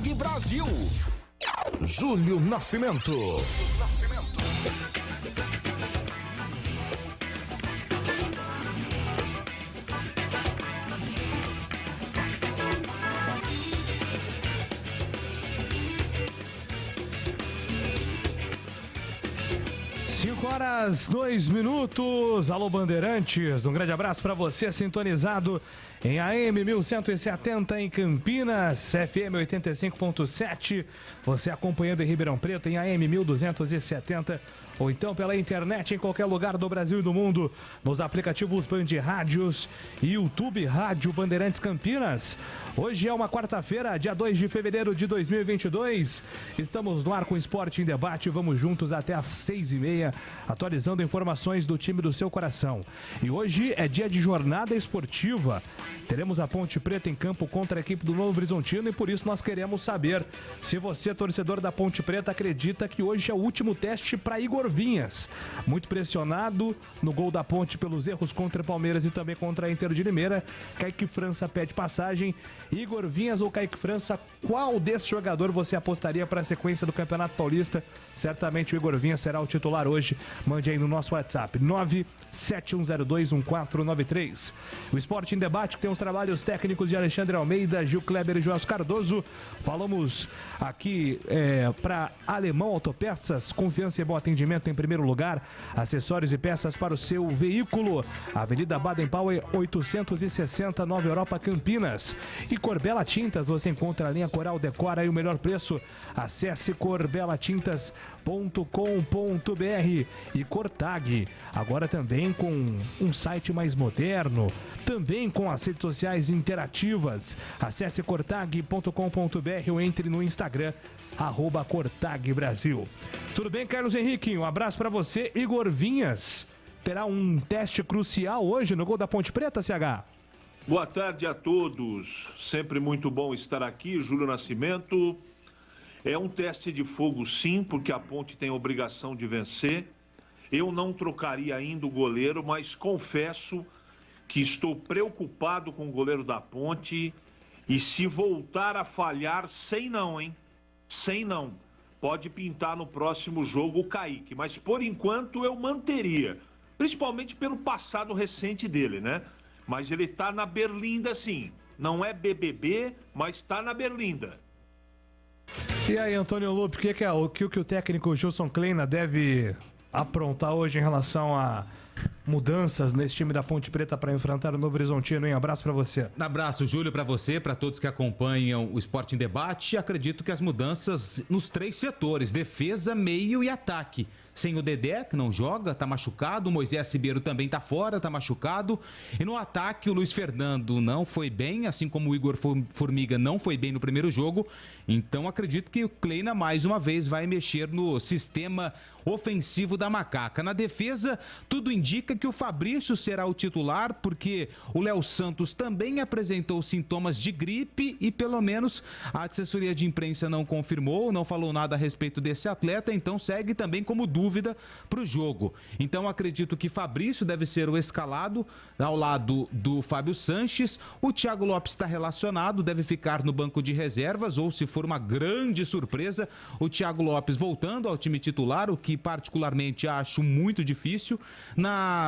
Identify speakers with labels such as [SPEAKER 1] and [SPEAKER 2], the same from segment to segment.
[SPEAKER 1] CORTAG Brasil. Júlio Nascimento.
[SPEAKER 2] 5h02. Alô, Bandeirantes. Um grande abraço para você, sintonizado em AM 1170 em Campinas, FM 85.7. Você acompanhando em Ribeirão Preto em AM 1270. Ou então pela internet em qualquer lugar do Brasil e do mundo, nos aplicativos Band Rádios e YouTube Rádio Bandeirantes Campinas. Hoje é uma quarta-feira, dia 2 de fevereiro de 2022. Estamos no ar com Esporte em Debate. Vamos juntos até às 6h30, atualizando informações do time do seu coração. E hoje é dia de jornada esportiva. Teremos a Ponte Preta em campo contra a equipe do Novo Horizontino e por isso nós queremos saber se você, torcedor da Ponte Preta, acredita que hoje é o último teste para Igor Vinhas. Muito pressionado no gol da Ponte pelos erros contra Palmeiras e também contra a Inter de Limeira. Kaique França pede passagem. Igor Vinhas ou Kaique França, qual desse jogador você apostaria para a sequência do Campeonato Paulista? Certamente o Igor Vinhas será o titular hoje. Mande aí no nosso WhatsApp 971021493. O Esporte em Debate que tem os trabalhos técnicos de Alexandre Almeida, Gil Kleber e Joás Cardoso. Falamos aqui para Alemão Autopeças, confiança e bom atendimento em primeiro lugar, acessórios e peças para o seu veículo. Avenida Baden-Powell 860, Nova Europa, Campinas. E Corbella Tintas, você encontra a linha Coral Decora e o melhor preço. Acesse corbelatintas.com.br. E Cortag, agora também com um site mais moderno, também com as redes sociais interativas. Acesse cortag.com.br ou entre no Instagram, @Cortag Brasil. Tudo bem, Carlos Henrique? Um abraço para você. Igor Vinhas terá um teste crucial hoje no gol da Ponte Preta, CH?
[SPEAKER 3] Boa tarde a todos. Sempre muito bom estar aqui, Júlio Nascimento. É um teste de fogo, sim, porque a Ponte tem a obrigação de vencer. Eu não trocaria ainda o goleiro, mas confesso que estou preocupado com o goleiro da Ponte. E se voltar a falhar, sei não, hein? Sei não. Pode pintar no próximo jogo o Kaique, mas por enquanto eu manteria, principalmente pelo passado recente dele, né? Mas ele tá na berlinda, sim. Não é BBB, mas tá na berlinda.
[SPEAKER 2] E aí, Antônio Lupe, o que o técnico Gilson Kleina deve aprontar hoje em relação a mudanças nesse time da Ponte Preta para enfrentar o Novo Horizontino, hein? Abraço para você.
[SPEAKER 4] Abraço, Júlio, para você, para todos que acompanham o Esporte em Debate. Acredito que as mudanças nos 3 setores, defesa, meio e ataque. Sem o Dedé, que não joga, tá machucado. O Moisés Ribeiro também tá fora, tá machucado. E no ataque, o Luiz Fernando não foi bem, assim como o Igor Formiga não foi bem no primeiro jogo. Então, acredito que o Kleina, mais uma vez, vai mexer no sistema ofensivo da Macaca. Na defesa, tudo indica que o Fabrício será o titular, porque o Léo Santos também apresentou sintomas de gripe e, pelo menos, a assessoria de imprensa não confirmou, não falou nada a respeito desse atleta, então segue também como dúvida para o jogo. Então, acredito que Fabrício deve ser o escalado ao lado do Fábio Sanches. O Thiago Lopes está relacionado, deve ficar no banco de reservas, ou se for uma grande surpresa, o Thiago Lopes voltando ao time titular, o que particularmente acho muito difícil.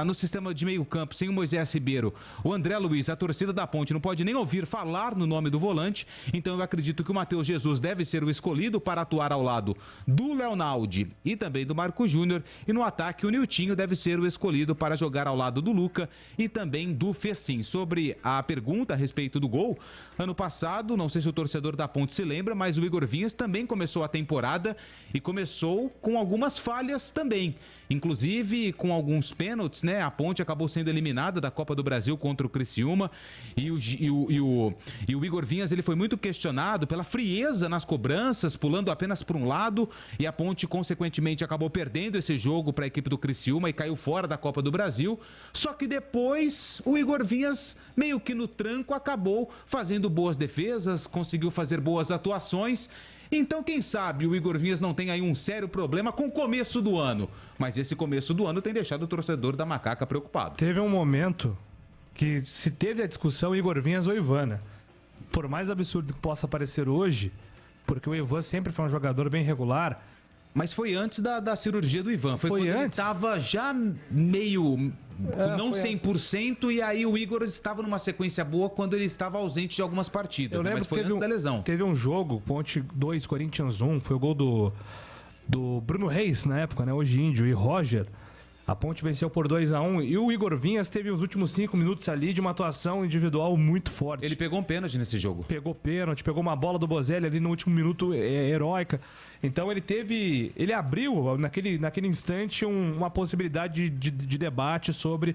[SPEAKER 4] No sistema de meio campo, sem o Moisés Ribeiro, o André Luiz, a torcida da Ponte, não pode nem ouvir falar no nome do volante, então eu acredito que o Matheus Jesus deve ser o escolhido para atuar ao lado do Leonaldi e também do Marco Júnior, e no ataque o Niltinho deve ser o escolhido para jogar ao lado do Luca e também do Fecim. Sobre a pergunta a respeito do gol, ano passado, não sei se o torcedor da Ponte se lembra, mas o Igor Vinhas também começou a temporada e começou com algumas falhas também, inclusive com alguns pênaltis, né? A Ponte acabou sendo eliminada da Copa do Brasil contra o Criciúma e o Igor Vinhas, ele foi muito questionado pela frieza nas cobranças, pulando apenas por um lado, e a Ponte consequentemente acabou perdendo esse jogo para a equipe do Criciúma e caiu fora da Copa do Brasil. Só que depois o Igor Vinhas, meio que no tranco, acabou fazendo boas defesas, conseguiu fazer boas atuações. Então, quem sabe o Igor Vinhas não tem aí um sério problema com o começo do ano. Mas esse começo do ano tem deixado o torcedor da Macaca preocupado.
[SPEAKER 2] Teve um momento que se teve a discussão Igor Vinhas ou Ivana. Por mais absurdo que possa parecer hoje, porque o Ivan sempre foi um jogador bem regular.
[SPEAKER 4] Mas foi antes da cirurgia do Ivan. Foi quando
[SPEAKER 2] antes?
[SPEAKER 4] Ele estava já meio... não 100%, e aí o Igor estava numa sequência boa quando ele estava ausente de algumas partidas.
[SPEAKER 2] Eu lembro,
[SPEAKER 4] mas foi antes da lesão.
[SPEAKER 2] Teve um jogo, Ponte 2, Corinthians 1, foi o gol do Bruno Reis na época, né? Hoje Índio e Roger. A Ponte venceu por 2-1 e o Igor Vinhas teve os últimos 5 minutos ali de uma atuação individual muito forte.
[SPEAKER 4] Ele pegou um pênalti nesse jogo.
[SPEAKER 2] Pegou pênalti, pegou uma bola do Bozelli ali no último minuto, heróica. Então ele abriu naquele instante uma possibilidade de debate sobre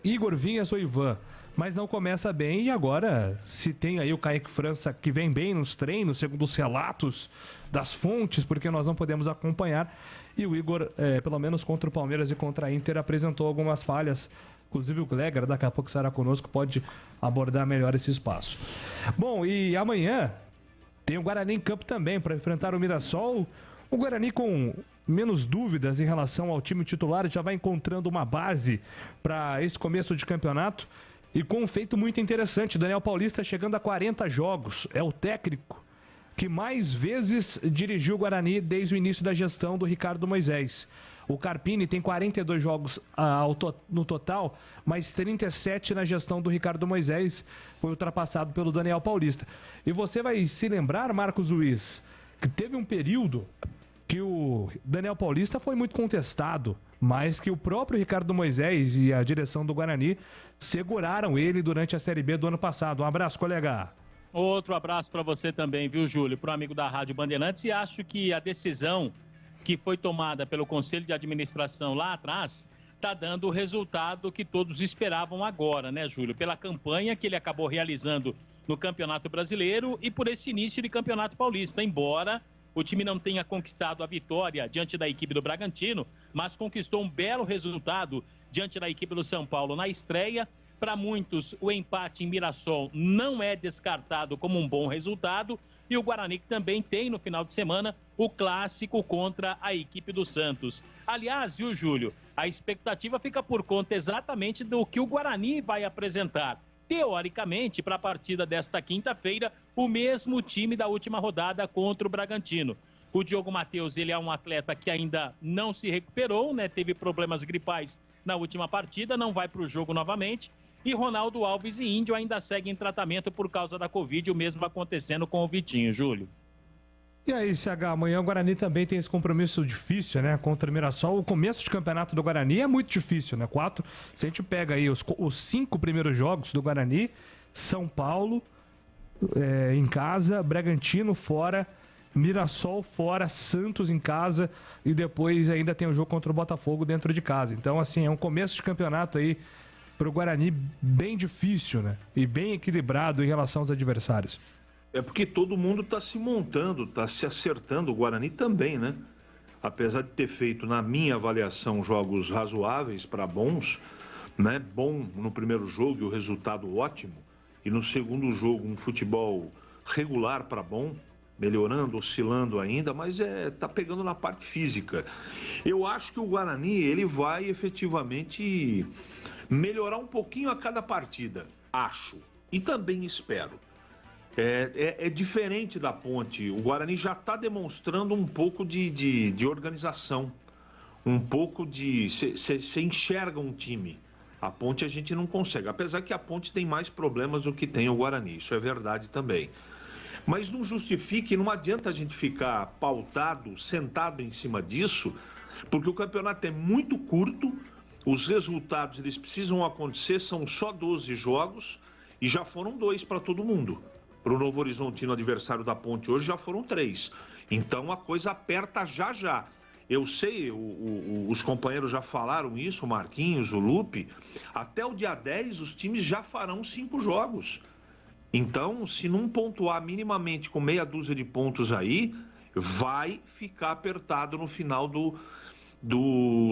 [SPEAKER 2] Igor Vinhas ou Ivan. Mas não começa bem e agora se tem aí o Kaique França que vem bem nos treinos, segundo os relatos das fontes, porque nós não podemos acompanhar. E o Igor, pelo menos contra o Palmeiras e contra a Inter, apresentou algumas falhas. Inclusive o Gleger, daqui a pouco estará conosco, pode abordar melhor esse espaço. Bom, e amanhã tem o Guarani em campo também para enfrentar o Mirassol. O Guarani com menos dúvidas em relação ao time titular, já vai encontrando uma base para esse começo de campeonato. E com um feito muito interessante, Daniel Paulista chegando a 40 jogos. É o técnico que mais vezes dirigiu o Guarani desde o início da gestão do Ricardo Moisés. O Carpini tem 42 jogos no total, mas 37 na gestão do Ricardo Moisés. Foi ultrapassado pelo Daniel Paulista. E você vai se lembrar, Marcos Luiz, que teve um período que o Daniel Paulista foi muito contestado, mas que o próprio Ricardo Moisés e a direção do Guarani seguraram ele durante a Série B do ano passado. Um abraço, colega.
[SPEAKER 5] Outro abraço para você também, viu, Júlio? Para o amigo da Rádio Bandeirantes. E acho que a decisão que foi tomada pelo Conselho de Administração lá atrás está dando o resultado que todos esperavam agora, né, Júlio? Pela campanha que ele acabou realizando no Campeonato Brasileiro e por esse início de Campeonato Paulista. Embora o time não tenha conquistado a vitória diante da equipe do Bragantino, mas conquistou um belo resultado diante da equipe do São Paulo na estreia. Para muitos, o empate em Mirassol não é descartado como um bom resultado. E o Guarani também tem no final de semana o clássico contra a equipe do Santos. Aliás, viu, Júlio? A expectativa fica por conta exatamente do que o Guarani vai apresentar. Teoricamente, para a partida desta quinta-feira, o mesmo time da última rodada contra o Bragantino. O Diogo Matheus, ele é um atleta que ainda não se recuperou, né? Teve problemas gripais na última partida, não vai para o jogo novamente. E Ronaldo Alves e Índio ainda seguem em tratamento por causa da Covid, o mesmo acontecendo com o Vitinho, Júlio.
[SPEAKER 2] E aí, CH, amanhã o Guarani também tem esse compromisso difícil, né, contra o Mirassol. O começo de campeonato do Guarani é muito difícil, né, 4. Se a gente pega aí os 5 primeiros jogos do Guarani, São Paulo em casa, Bragantino fora, Mirassol fora, Santos em casa e depois ainda tem o jogo contra o Botafogo dentro de casa. Então, assim, é um começo de campeonato aí para o Guarani bem difícil, né? E bem equilibrado em relação aos adversários.
[SPEAKER 3] É porque todo mundo está se montando, está se acertando, o Guarani também, né? Apesar de ter feito, na minha avaliação, jogos razoáveis para bons, né? Bom no primeiro jogo e o resultado ótimo, e no segundo jogo um futebol regular para bom, melhorando, oscilando ainda, mas tá pegando na parte física. Eu acho que o Guarani, ele vai efetivamente melhorar um pouquinho a cada partida, acho, e também espero. É diferente da Ponte, o Guarani já está demonstrando um pouco de organização, um pouco de... Você enxerga um time, a Ponte a gente não consegue, apesar que a Ponte tem mais problemas do que tem o Guarani, isso é verdade também. Mas não justifica e não adianta a gente ficar pautado, sentado em cima disso, porque o campeonato é muito curto, os resultados eles precisam acontecer, são só 12 jogos e já foram 2 para todo mundo. Para o Novo Horizontino, adversário da Ponte hoje, já foram 3. Então a coisa aperta já. Eu sei, os companheiros já falaram isso, o Marquinhos, o Lupe, até o dia 10 os times já farão 5 jogos. Então, se não pontuar minimamente com meia dúzia de pontos aí, vai ficar apertado no final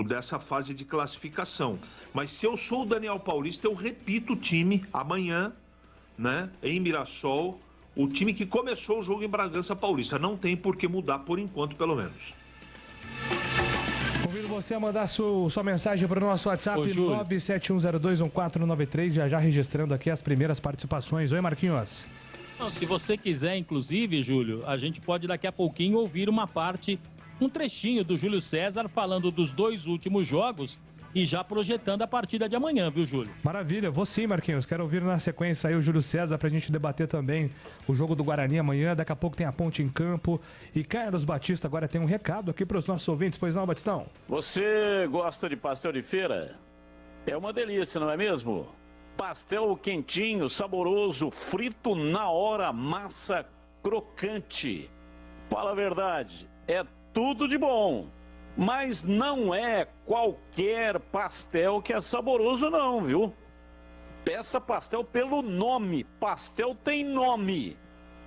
[SPEAKER 3] dessa fase de classificação. Mas se eu sou o Daniel Paulista, eu repito o time amanhã, né, em Mirassol, o time que começou o jogo em Bragança Paulista. Não tem por que mudar por enquanto, pelo menos.
[SPEAKER 2] Convido você a mandar sua mensagem para o nosso WhatsApp 971021493, já registrando aqui as primeiras participações. Oi, Marquinhos.
[SPEAKER 5] Não, se você quiser, inclusive, Júlio, a gente pode daqui a pouquinho ouvir um trechinho do Júlio César falando dos 2 últimos jogos e já projetando a partida de amanhã, viu, Júlio?
[SPEAKER 2] Maravilha, vou sim, Marquinhos. Quero ouvir na sequência aí o Júlio César pra gente debater também o jogo do Guarani amanhã. Daqui a pouco tem a Ponte em campo. E Carlos Batista agora tem um recado aqui pros nossos ouvintes. Pois não, Batistão?
[SPEAKER 6] Você gosta de pastel de feira? É uma delícia, não é mesmo? Pastel quentinho, saboroso, frito na hora, massa crocante. Fala a verdade, é tudo de bom. Mas não é qualquer pastel que é saboroso não, viu? Peça pastel pelo nome. Pastel tem nome.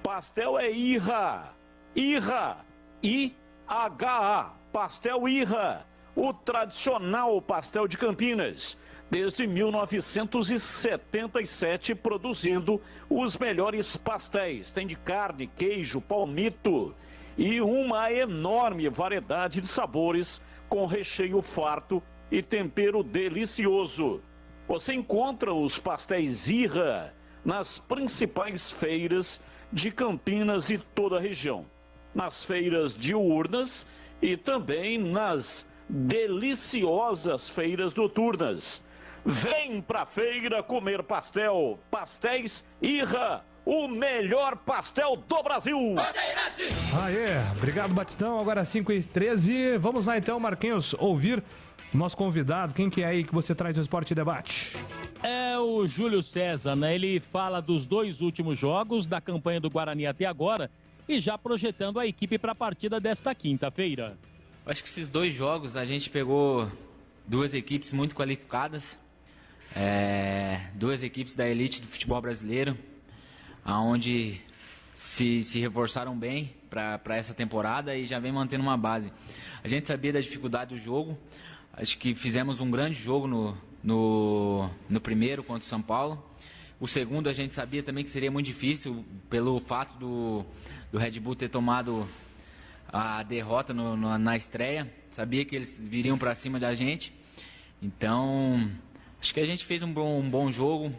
[SPEAKER 6] Pastel é Irra. Irra. I-H-A. Pastel Irra. O tradicional pastel de Campinas. Desde 1977 produzindo os melhores pastéis. Tem de carne, queijo, palmito e uma enorme variedade de sabores com recheio farto e tempero delicioso. Você encontra os pastéis Irra nas principais feiras de Campinas e toda a região. Nas feiras diurnas e também nas deliciosas feiras noturnas. Vem pra feira comer pastel. Pastéis Irra. O melhor pastel do Brasil.
[SPEAKER 2] Aê, obrigado, Batistão. Agora 5h13. Vamos lá então, Marquinhos, ouvir o nosso convidado. Quem que é aí que você traz no Esporte Debate?
[SPEAKER 5] É o Júlio César, né? Ele fala dos 2 últimos jogos da campanha do Guarani até agora e já projetando a equipe para a partida desta quinta-feira.
[SPEAKER 7] Acho que esses 2 jogos a gente pegou 2 equipes muito qualificadas, 2 equipes da elite do futebol brasileiro, onde se reforçaram bem para essa temporada e já vem mantendo uma base. A gente sabia da dificuldade do jogo, acho que fizemos um grande jogo no primeiro contra o São Paulo. O segundo a gente sabia também que seria muito difícil pelo fato do Red Bull ter tomado a derrota na estreia. Sabia que eles viriam para cima da gente. Então, acho que a gente fez um bom jogo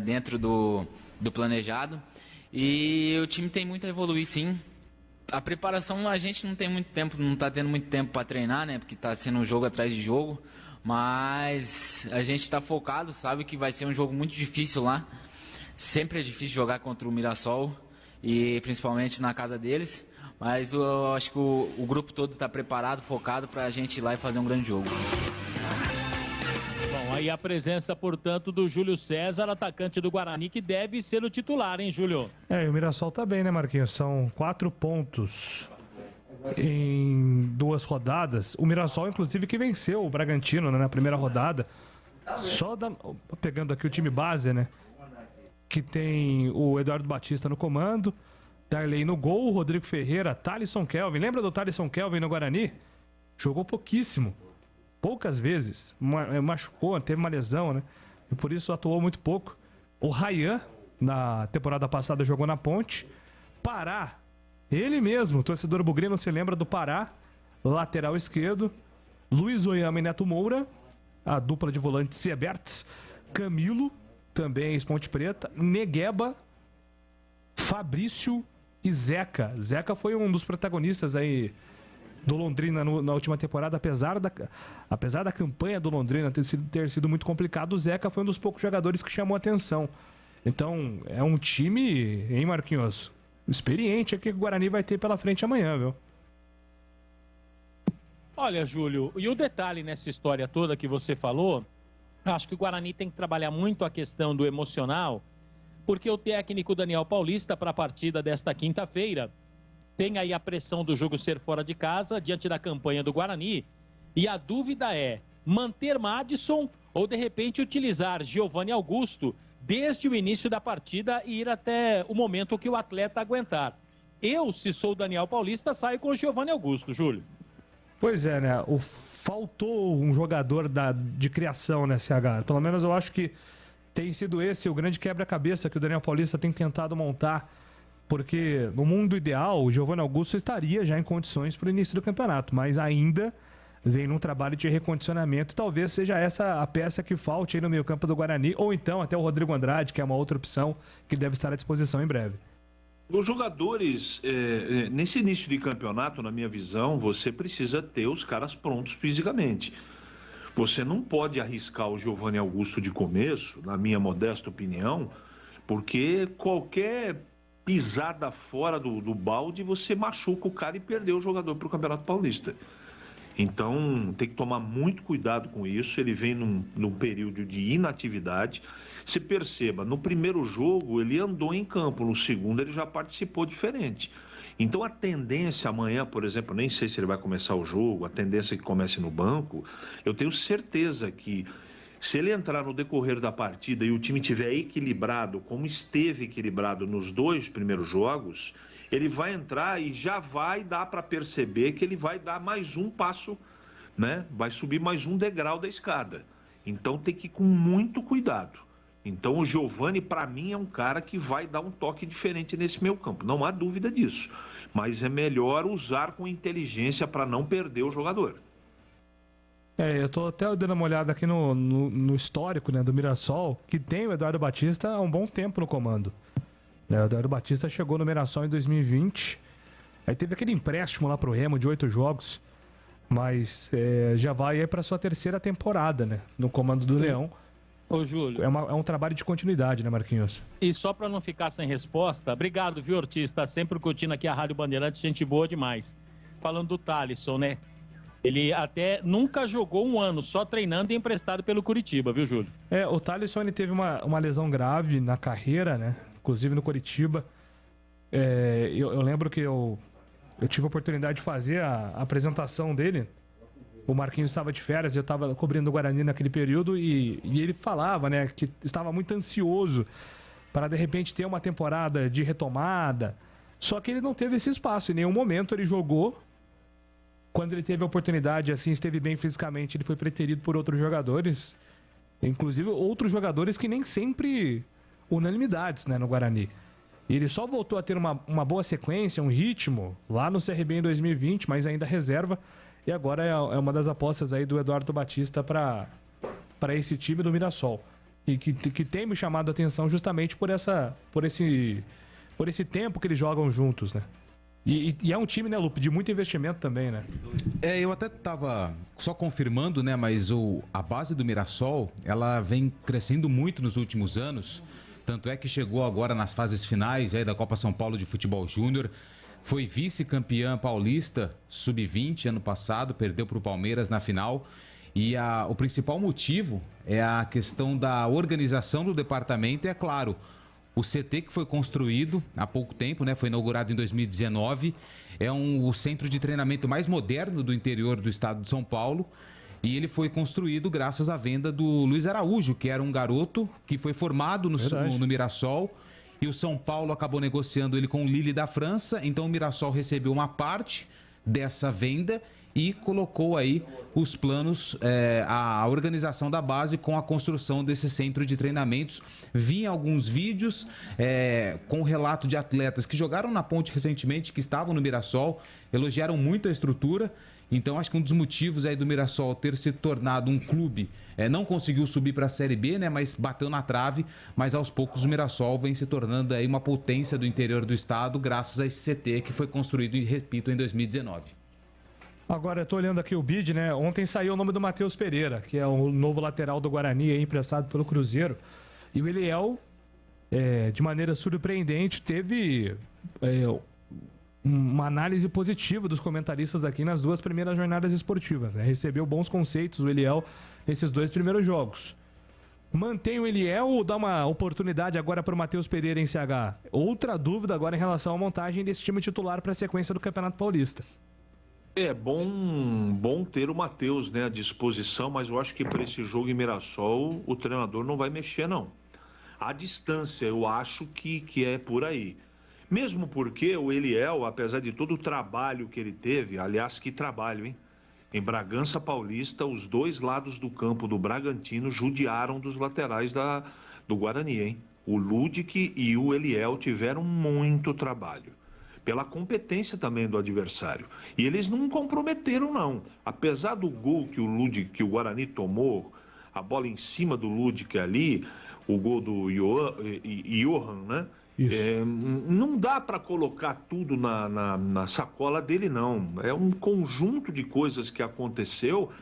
[SPEAKER 7] dentro do planejado e o time tem muito a evoluir, sim. A preparação a gente não tem muito tempo, não está tendo muito tempo para treinar, né? Porque está sendo jogo atrás de jogo, mas a gente está focado, sabe que vai ser um jogo muito difícil lá. Sempre é difícil jogar contra o Mirassol e principalmente na casa deles, mas eu acho que o grupo todo está preparado, focado para a gente ir lá e fazer um grande jogo.
[SPEAKER 5] Bom, aí a presença, portanto, do Júlio César, atacante do Guarani, que deve ser o titular, hein, Júlio?
[SPEAKER 2] E o Mirassol tá bem, né, Marquinhos? São 4 pontos em 2 rodadas. O Mirassol, inclusive, que venceu o Bragantino, né, na primeira rodada. Pegando aqui o time base, né? Que tem o Eduardo Batista no comando, Darley no gol, Rodrigo Ferreira, Thalisson Kelvin. Lembra do Thalisson Kelvin no Guarani? Jogou pouquíssimo. Poucas vezes, machucou, teve uma lesão, né? E por isso atuou muito pouco. O Ryan, na temporada passada, jogou na Ponte. Pará, ele mesmo, o torcedor bugrino se lembra do Pará, lateral esquerdo. Luiz Oyama e Neto Moura, a dupla de volantes Sieberts. Camilo, também ex-Ponte Preta. Negueba, Fabrício e Zeca. Zeca foi um dos protagonistas aí do Londrina na última temporada, apesar da campanha do Londrina ter sido muito complicado, o Zeca foi um dos poucos jogadores que chamou atenção. Então, é um time, hein, Marquinhos? Experiente que o Guarani vai ter pela frente amanhã, viu?
[SPEAKER 5] Olha, Júlio, e o detalhe nessa história toda que você falou, acho que o Guarani tem que trabalhar muito a questão do emocional, porque o técnico Daniel Paulista, para a partida desta quinta-feira, tem aí a pressão do jogo ser fora de casa, diante da campanha do Guarani. E a dúvida é manter Madison ou, de repente, utilizar Giovanni Augusto desde o início da partida e ir até o momento que o atleta aguentar. Eu, se sou o Daniel Paulista, saio com o Giovanni Augusto, Júlio.
[SPEAKER 2] Pois é, né? Faltou um jogador de criação, né, CH? Pelo menos eu acho que tem sido esse o grande quebra-cabeça que o Daniel Paulista tem tentado montar. Porque no mundo ideal, o Giovanni Augusto estaria já em condições para o início do campeonato, mas ainda vem num trabalho de recondicionamento. Talvez seja essa a peça que falte aí no meio-campo do Guarani, ou então até o Rodrigo Andrade, que é uma outra opção que deve estar à disposição em breve.
[SPEAKER 3] Os jogadores, nesse início de campeonato, na minha visão, você precisa ter os caras prontos fisicamente. Você não pode arriscar o Giovanni Augusto de começo, na minha modesta opinião, porque qualquer pisada fora do balde, você machuca o cara e perdeu o jogador para o Campeonato Paulista. Então, tem que tomar muito cuidado com isso. Ele vem num período de inatividade. Se perceba, no primeiro jogo ele andou em campo, no segundo ele já participou diferente. Então, a tendência amanhã, por exemplo, nem sei se ele vai começar o jogo, a tendência é que comece no banco, eu tenho certeza que se ele entrar no decorrer da partida e o time estiver equilibrado, como esteve equilibrado nos 2 primeiros jogos, ele vai entrar e já vai dar para perceber que ele vai dar mais um passo, né? Vai subir mais um degrau da escada. Então tem que ir com muito cuidado. Então o Giovanni, para mim, é um cara que vai dar um toque diferente nesse meio campo. Não há dúvida disso. Mas é melhor usar com inteligência para não perder o jogador.
[SPEAKER 2] Eu tô até dando uma olhada aqui no histórico, né, do Mirassol, que tem o Eduardo Batista há um bom tempo no comando. O Eduardo Batista chegou no Mirassol em 2020, aí teve aquele empréstimo lá pro Remo de 8 jogos, mas já vai aí para sua 3ª temporada, né, no comando do Leão.
[SPEAKER 5] Ô, Júlio.
[SPEAKER 2] É um trabalho de continuidade, né, Marquinhos?
[SPEAKER 5] E só para não ficar sem resposta, obrigado, viu, Ortiz? Tá sempre curtindo aqui a Rádio Bandeirantes, gente boa demais. Falando do Thalisson, né? Ele até nunca jogou um ano, só treinando e emprestado pelo Curitiba, viu, Júlio?
[SPEAKER 2] O Thalisson, ele teve uma lesão grave na carreira, né? Inclusive no Curitiba. Eu lembro que eu tive a oportunidade de fazer a apresentação dele. O Marquinhos estava de férias, eu estava cobrindo o Guarani naquele período e ele falava, né, que estava muito ansioso para de repente ter uma temporada de retomada. Só que ele não teve esse espaço, em nenhum momento ele jogou. Quando ele teve a oportunidade, assim, esteve bem fisicamente, ele foi preterido por outros jogadores, inclusive outros jogadores que nem sempre unanimidades, né, no Guarani. E ele só voltou a ter uma boa sequência, um ritmo, lá no CRB em 2020, mas ainda reserva. E agora é uma das apostas aí do Eduardo Batista para esse time do Mirassol. E que tem me chamado a atenção justamente por esse tempo que eles jogam juntos, né? E é um time, né, Lupe, de muito investimento também, né?
[SPEAKER 4] Eu até tava só confirmando, né, mas a base do Mirassol, ela vem crescendo muito nos últimos anos. Tanto é que chegou agora nas fases finais aí da Copa São Paulo de Futebol Júnior. Foi vice-campeã paulista, sub-20, ano passado, perdeu para o Palmeiras na final. E o principal motivo é a questão da organização do departamento e, é claro, o CT que foi construído há pouco tempo, né, foi inaugurado em 2019, é o centro de treinamento mais moderno do interior do estado de São Paulo. E ele foi construído graças à venda do Luiz Araújo, que era um garoto que foi formado no Mirassol. E o São Paulo acabou negociando ele com o Lille da França. Então o Mirassol recebeu uma parte dessa venda e colocou aí os planos, a organização da base com a construção desse centro de treinamentos. Vi alguns vídeos com relato de atletas que jogaram na Ponte recentemente, que estavam no Mirassol, elogiaram muito a estrutura. Então, acho que um dos motivos aí do Mirassol ter se tornado um clube, não conseguiu subir para a Série B, né, mas bateu na trave, mas aos poucos o Mirassol vem se tornando aí uma potência do interior do estado, graças a esse CT que foi construído, repito, em 2019.
[SPEAKER 2] Agora, eu estou olhando aqui o bid, né, ontem saiu o nome do Matheus Pereira, que é o novo lateral do Guarani, aí, emprestado pelo Cruzeiro, e o Eliel, de maneira surpreendente, teve uma análise positiva dos comentaristas aqui nas 2 primeiras jornadas esportivas, né? Recebeu bons conceitos o Eliel nesses 2 primeiros jogos. Mantém o Eliel ou dá uma oportunidade agora para o Matheus Pereira em CH? Outra dúvida agora em relação à montagem desse time titular para a sequência do Campeonato Paulista.
[SPEAKER 3] É bom ter o Matheus, né, à disposição, mas eu acho que para esse jogo em Mirassol o treinador não vai mexer, não. A distância, eu acho que é por aí. Mesmo porque o Eliel, apesar de todo o trabalho que ele teve, aliás, que trabalho, hein? Em Bragança Paulista, os 2 lados do campo do Bragantino judiaram dos laterais do Guarani, hein? O Ludic e o Eliel tiveram muito trabalho. pela competência também do adversário. E eles não comprometeram, não. Apesar do gol que o Guarani tomou, a bola em cima do Ludic ali, o gol do Johan, né? Não dá para colocar tudo na sacola dele, não. É um conjunto de coisas que aconteceu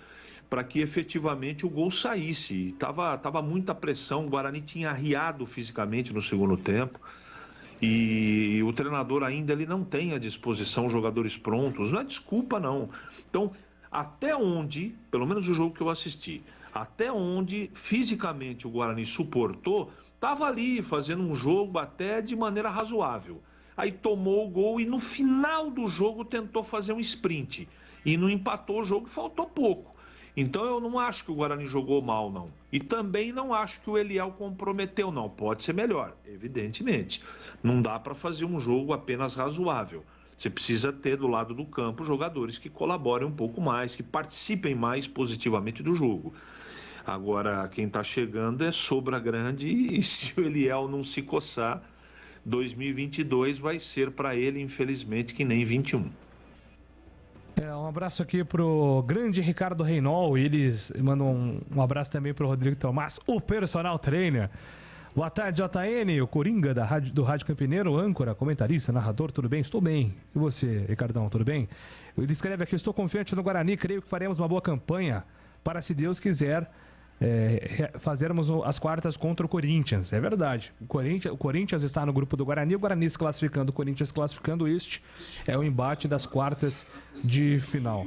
[SPEAKER 3] para que efetivamente o gol saísse. Tava muita pressão, o Guarani tinha arriado fisicamente no segundo tempo. E o treinador ainda ele não tem à disposição jogadores prontos, não é desculpa não. Então, até onde, pelo menos o jogo que eu assisti, até onde fisicamente o Guarani suportou, estava ali fazendo um jogo até de maneira razoável. Aí tomou o gol e no final do jogo tentou fazer um sprint e não empatou o jogo, faltou pouco. Então eu não acho que o Guarani jogou mal, não. E também não acho que o Eliel comprometeu, não. Pode ser melhor, evidentemente. Não dá para fazer um jogo apenas razoável. Você precisa ter do lado do campo jogadores que colaborem um pouco mais, que participem mais positivamente do jogo. Agora, quem está chegando é sobra grande e se o Eliel não se coçar, 2022 vai ser para ele, infelizmente, que nem 21.
[SPEAKER 2] Um abraço aqui pro grande Ricardo Reynol, e eles mandam um abraço também pro Rodrigo Tomás, o personal trainer. Boa tarde, JN, o Coringa do Rádio Campineiro, âncora, comentarista, narrador, tudo bem? Estou bem. E você, Ricardão, tudo bem? Ele escreve aqui, estou confiante no Guarani, creio que faremos uma boa campanha para, se Deus quiser, fazermos as quartas contra o Corinthians. É verdade. O Corinthians está no grupo do Guarani, o Guarani se classificando, o Corinthians classificando. Este é o embate das quartas de final.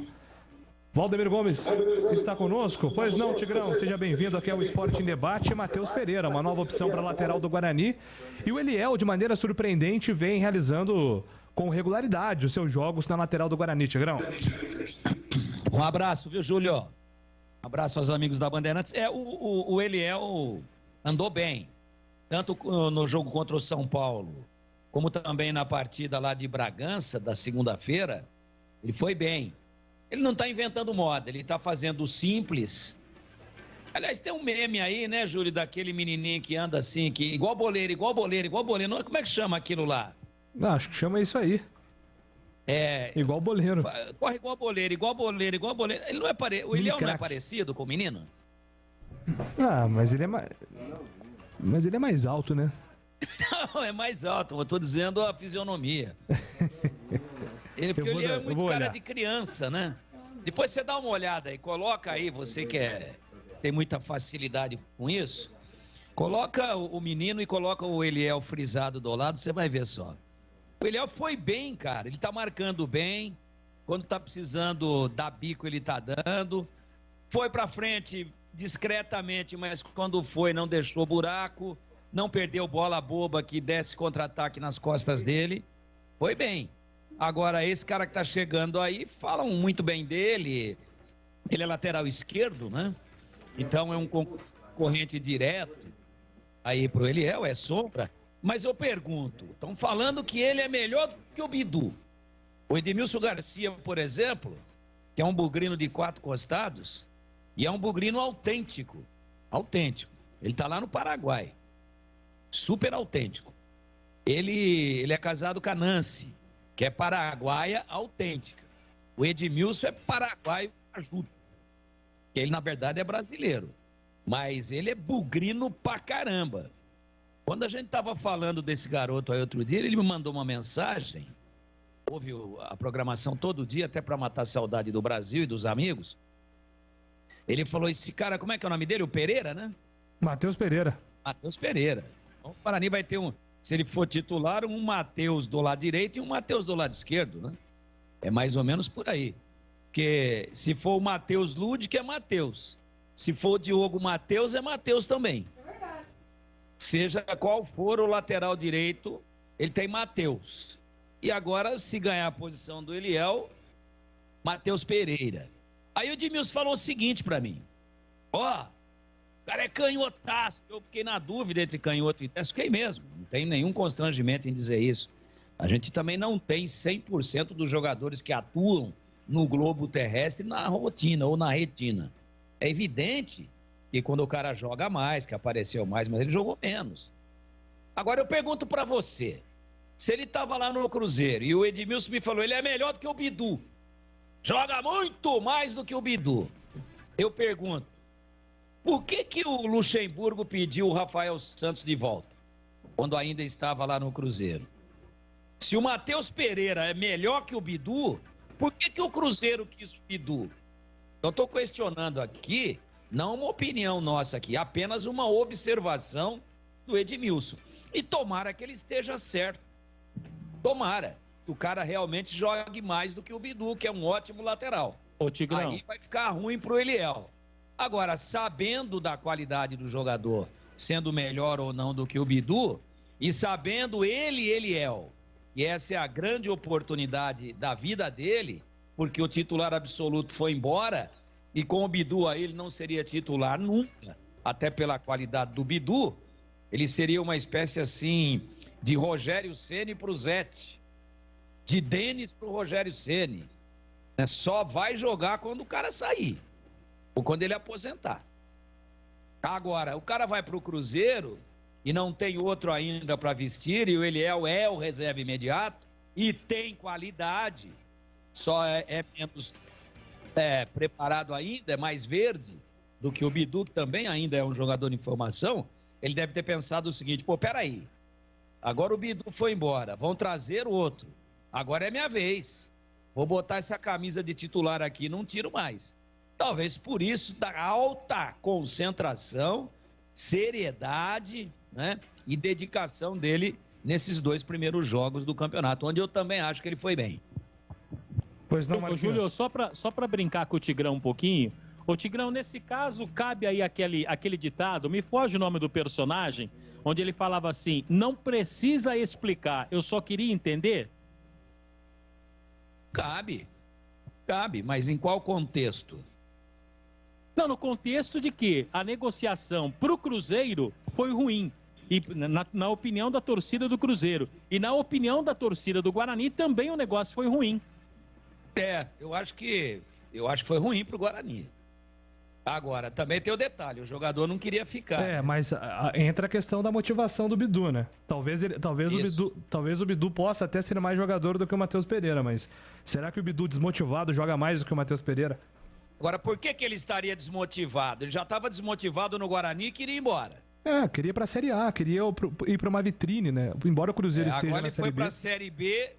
[SPEAKER 2] Valdemir Gomes está conosco? Pois não, Tigrão, seja bem-vindo aqui ao Esporte em Debate. Matheus Pereira, uma nova opção para a lateral do Guarani. E o Eliel, de maneira surpreendente, vem realizando com regularidade os seus jogos na lateral do Guarani, Tigrão.
[SPEAKER 8] Um abraço, viu, Júlio? Um abraço aos amigos da Bandeirantes. O Eliel andou bem, tanto no jogo contra o São Paulo, como também na partida lá de Bragança, da segunda-feira. Ele foi bem. Ele não está inventando moda, ele está fazendo o simples. Aliás, tem um meme aí, né, Júlio, daquele menininho que anda assim, que igual boleiro. Não, como é que chama aquilo lá?
[SPEAKER 2] Acho que chama isso aí. Igual boleiro.
[SPEAKER 8] Corre igual boleiro. Ele não é o Eliel não é parecido com o menino?
[SPEAKER 2] Mas ele é mais alto, né?
[SPEAKER 8] Não, é mais alto, eu tô dizendo a fisionomia. Porque ele é muito cara de criança, né? Depois você dá uma olhada aí, coloca aí, você que tem muita facilidade com isso, coloca o menino e coloca o Eliel frisado do lado, você vai ver só. O Eliel foi bem, cara, ele tá marcando bem, quando tá precisando dar bico ele tá dando, foi pra frente discretamente, mas quando foi não deixou buraco, não perdeu bola boba que desce contra-ataque nas costas dele, foi bem. Agora, esse cara que tá chegando aí, falam muito bem dele, ele é lateral esquerdo, né? Então é um concorrente direto aí pro Eliel, é sombra. Mas eu pergunto, estão falando que ele é melhor do que o Bidu. O Edmilson Garcia, por exemplo, que é um bugrino de 4 costados, e é um bugrino autêntico. Ele tá lá no Paraguai. Super autêntico. Ele é casado com a Nancy, que é paraguaia autêntica. O Edmilson é paraguaio ajuda. Ele, na verdade, é brasileiro. Mas ele é bugrino pra caramba. Quando a gente estava falando desse garoto aí outro dia, ele me mandou uma mensagem, ouve a programação todo dia, até para matar a saudade do Brasil e dos amigos. Ele falou, esse cara, como é que é o nome dele? O Pereira, né?
[SPEAKER 2] Matheus Pereira. Então, o Guarani vai ter se ele for titular, um Matheus do lado direito e um Matheus do lado esquerdo, né? É mais ou menos por aí. Porque se for o Matheus Ludic, é Matheus. Se for o Diogo Matheus, é Matheus também. Seja qual for o lateral direito, ele tem Matheus. E agora, se ganhar a posição do Eliel, Matheus Pereira. Aí o Edmilson falou o seguinte pra mim. O cara é canhotaço. Eu fiquei na dúvida entre canhoto e destro. Fiquei mesmo. Não tem nenhum constrangimento em dizer isso. A gente também não tem 100% dos jogadores que atuam no globo terrestre na rotina ou na retina. É evidente que quando o cara joga mais, que apareceu mais, mas ele jogou menos. Agora eu pergunto pra você.
[SPEAKER 8] Se ele estava lá no Cruzeiro e o Edmilson me falou, ele é melhor do que o Bidu. Joga muito mais do que o Bidu. Eu pergunto, por que o Luxemburgo pediu o Rafael Santos de volta, quando ainda estava lá no Cruzeiro? Se o Matheus Pereira é melhor que o Bidu, por que o Cruzeiro quis o Bidu? Eu estou questionando aqui, não uma opinião nossa aqui, apenas uma observação do Edmilson. E tomara que ele esteja certo. Tomara que o cara realmente jogue mais do que o Bidu, que é um ótimo lateral.
[SPEAKER 5] Ô, Tigrão.
[SPEAKER 8] Aí vai ficar ruim pro Eliel. Agora, sabendo da qualidade do jogador, sendo melhor ou não do que o Bidu, e sabendo Eliel, e essa é a grande oportunidade da vida dele, porque o titular absoluto foi embora, e com o Bidu aí ele não seria titular nunca, até pela qualidade do Bidu, ele seria uma espécie assim de Rogério Ceni pro Zete, de Denis pro Rogério Ceni. Só vai jogar quando o cara sair, ou quando ele aposentar. Agora, o cara vai pro Cruzeiro e não tem outro ainda para vestir, e o Eliel é o reserva imediato, e tem qualidade, só é menos preparado ainda, é mais verde do que o Bidu, que também ainda é um jogador de formação. Ele deve ter pensado o seguinte, peraí, agora o Bidu foi embora, vão trazer o outro, agora é minha vez, vou botar essa camisa de titular aqui, não tiro mais. Talvez por isso, da alta concentração, seriedade, né, e dedicação dele nesses 2 primeiros jogos do campeonato, onde eu também acho que ele foi bem.
[SPEAKER 2] Pois não, Marquinhos.
[SPEAKER 5] Júlio, só para brincar com o Tigrão um pouquinho, ô Tigrão, nesse caso, cabe aí aquele ditado, me foge o nome do personagem, onde ele falava assim, não precisa explicar, eu só queria entender?
[SPEAKER 8] Cabe, mas em qual contexto?
[SPEAKER 5] Não, no contexto de que a negociação para o Cruzeiro foi ruim, e na opinião da torcida do Cruzeiro, e na opinião da torcida do Guarani também o negócio foi ruim.
[SPEAKER 8] Eu acho que foi ruim para o Guarani. Agora, também tem o detalhe, o jogador não queria ficar.
[SPEAKER 2] Mas entra a questão da motivação do Bidu, né? Talvez o Bidu possa até ser mais jogador do que o Matheus Pereira, mas será que o Bidu desmotivado joga mais do que o Matheus Pereira?
[SPEAKER 8] Agora, por que ele estaria desmotivado? Ele já estava desmotivado no Guarani e queria ir embora.
[SPEAKER 2] Queria ir para a Série A, queria ir para uma vitrine, né? Embora o Cruzeiro esteja na Série B.
[SPEAKER 8] Agora ele foi para a Série B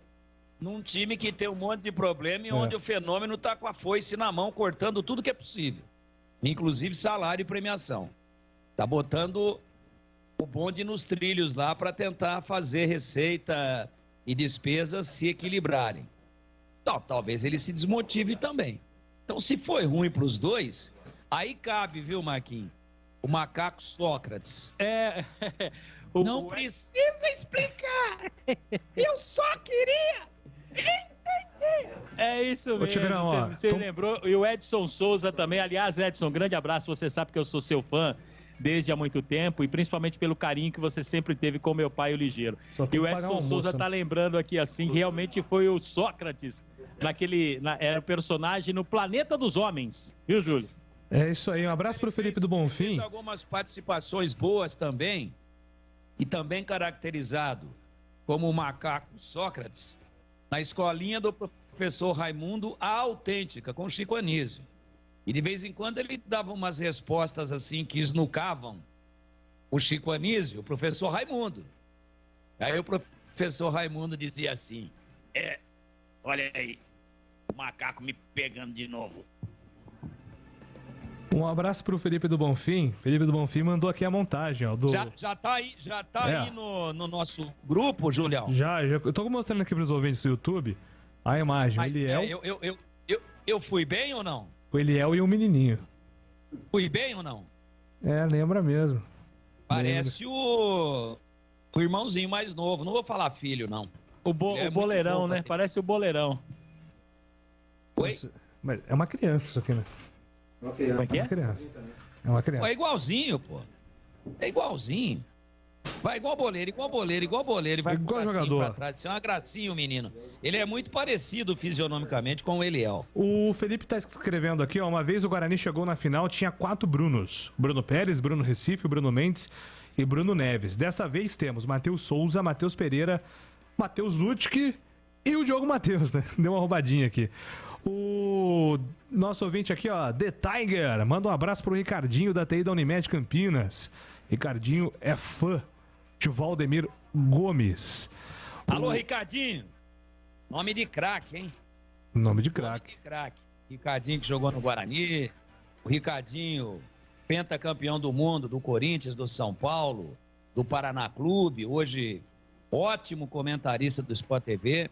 [SPEAKER 8] num time que tem um monte de problema e onde o fenômeno está com a foice na mão, cortando tudo que é possível. Inclusive salário e premiação. Tá botando o bonde nos trilhos lá para tentar fazer receita e despesas se equilibrarem. Então, talvez ele se desmotive também. Então, se foi ruim para os dois, aí cabe, viu, Marquinhos? O macaco Sócrates. Não precisa explicar. Eu só queria entender.
[SPEAKER 5] É isso mesmo.
[SPEAKER 2] Tigrão,
[SPEAKER 5] você lembrou? E o Edson Souza também. Aliás, Edson, grande abraço. Você sabe que eu sou seu fã desde há muito tempo e principalmente pelo carinho que você sempre teve com meu pai, o Ligeiro. E o Edson Souza tá lembrando aqui assim, realmente foi o Sócrates era o personagem no Planeta dos Homens, viu, Júlio?
[SPEAKER 2] É isso aí, um abraço pro Felipe do Bonfim.
[SPEAKER 8] Fez algumas participações boas também, e também caracterizado como o macaco Sócrates, na escolinha do professor Raimundo, a autêntica, com Chico Anísio. E de vez em quando ele dava umas respostas assim que esnucavam o Chico Anísio, o professor Raimundo. Aí o professor Raimundo dizia assim, olha aí, o macaco me pegando de novo.
[SPEAKER 2] Um abraço pro Felipe do Bonfim. Felipe do Bonfim mandou aqui a montagem, ó.
[SPEAKER 8] Já tá aí no nosso grupo, Julião?
[SPEAKER 2] Já. Eu tô mostrando aqui pros ouvintes do YouTube a imagem.
[SPEAKER 8] Mas,
[SPEAKER 2] Eliel.
[SPEAKER 8] Eu fui bem ou não?
[SPEAKER 2] O Eliel e o menininho.
[SPEAKER 8] Fui bem ou não?
[SPEAKER 2] Lembra mesmo.
[SPEAKER 8] Parece o irmãozinho mais novo. Não vou falar filho, não.
[SPEAKER 5] O boleirão, né? Parece o boleirão.
[SPEAKER 8] Oi?
[SPEAKER 2] Mas é uma criança isso aqui, né?
[SPEAKER 5] Como é que é?
[SPEAKER 2] É uma criança.
[SPEAKER 8] É igualzinho, pô. É igualzinho. Vai igual boleiro. E vai
[SPEAKER 2] igual jogador.
[SPEAKER 8] Pra trás. Isso é uma gracinha, o menino. Ele é muito parecido fisionomicamente com o Eliel.
[SPEAKER 2] O Felipe tá escrevendo aqui, ó. Uma vez o Guarani chegou na final, tinha 4 Brunos. Bruno Pérez, Bruno Recife, Bruno Mendes e Bruno Neves. Dessa vez temos Matheus Souza, Matheus Pereira, Matheus Lutic e o Diogo Matheus, né? Deu uma roubadinha aqui. O nosso ouvinte aqui, ó, The Tiger, manda um abraço pro Ricardinho da TI da Unimed Campinas. Ricardinho é fã de Valdemir Gomes.
[SPEAKER 8] Alô, Ricardinho. Nome de craque, hein?
[SPEAKER 2] Nome de craque.
[SPEAKER 8] Ricardinho que jogou no Guarani. O Ricardinho, pentacampeão do mundo, do Corinthians, do São Paulo, do Paraná Clube. Hoje, ótimo comentarista do Sport TV.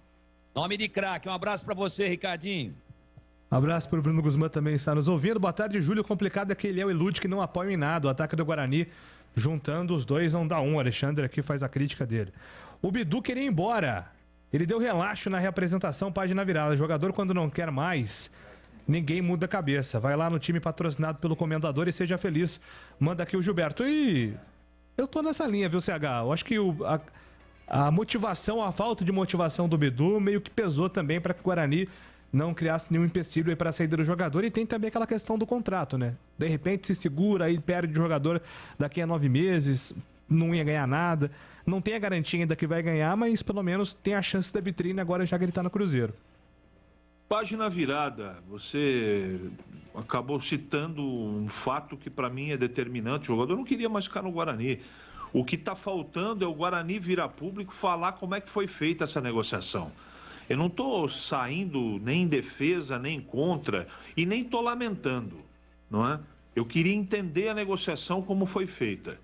[SPEAKER 8] Nome de craque. Um abraço pra você, Ricardinho.
[SPEAKER 2] Abraço pro Bruno Guzmán também está nos ouvindo. Boa tarde, Júlio. Complicado é que ele é o Elude que não apoia em nada. O ataque do Guarani, juntando os dois, não dá um. O Alexandre aqui faz a crítica dele. O Bidu queria ir embora. Ele deu relaxo na reapresentação, página virada. Jogador, quando não quer mais, ninguém muda a cabeça. Vai lá no time patrocinado pelo Comendador e seja feliz. Manda aqui o Gilberto. E eu tô nessa linha, viu, CH? Eu acho que a motivação, a falta de motivação do Bidu meio que pesou também para que o Guarani não criasse nenhum empecilho aí para a saída do jogador. E tem também aquela questão do contrato, né? De repente se segura, aí perde o jogador daqui a 9 meses, não ia ganhar nada. Não tem a garantia ainda que vai ganhar, mas pelo menos tem a chance da vitrine agora já que ele está no Cruzeiro.
[SPEAKER 3] Página virada, você acabou citando um fato que para mim é determinante. O jogador não queria mais ficar no Guarani. O que está faltando é o Guarani vir a público falar como é que foi feita essa negociação. Eu não estou saindo nem em defesa, nem contra, e nem estou lamentando, não é? Eu queria entender a negociação como foi feita,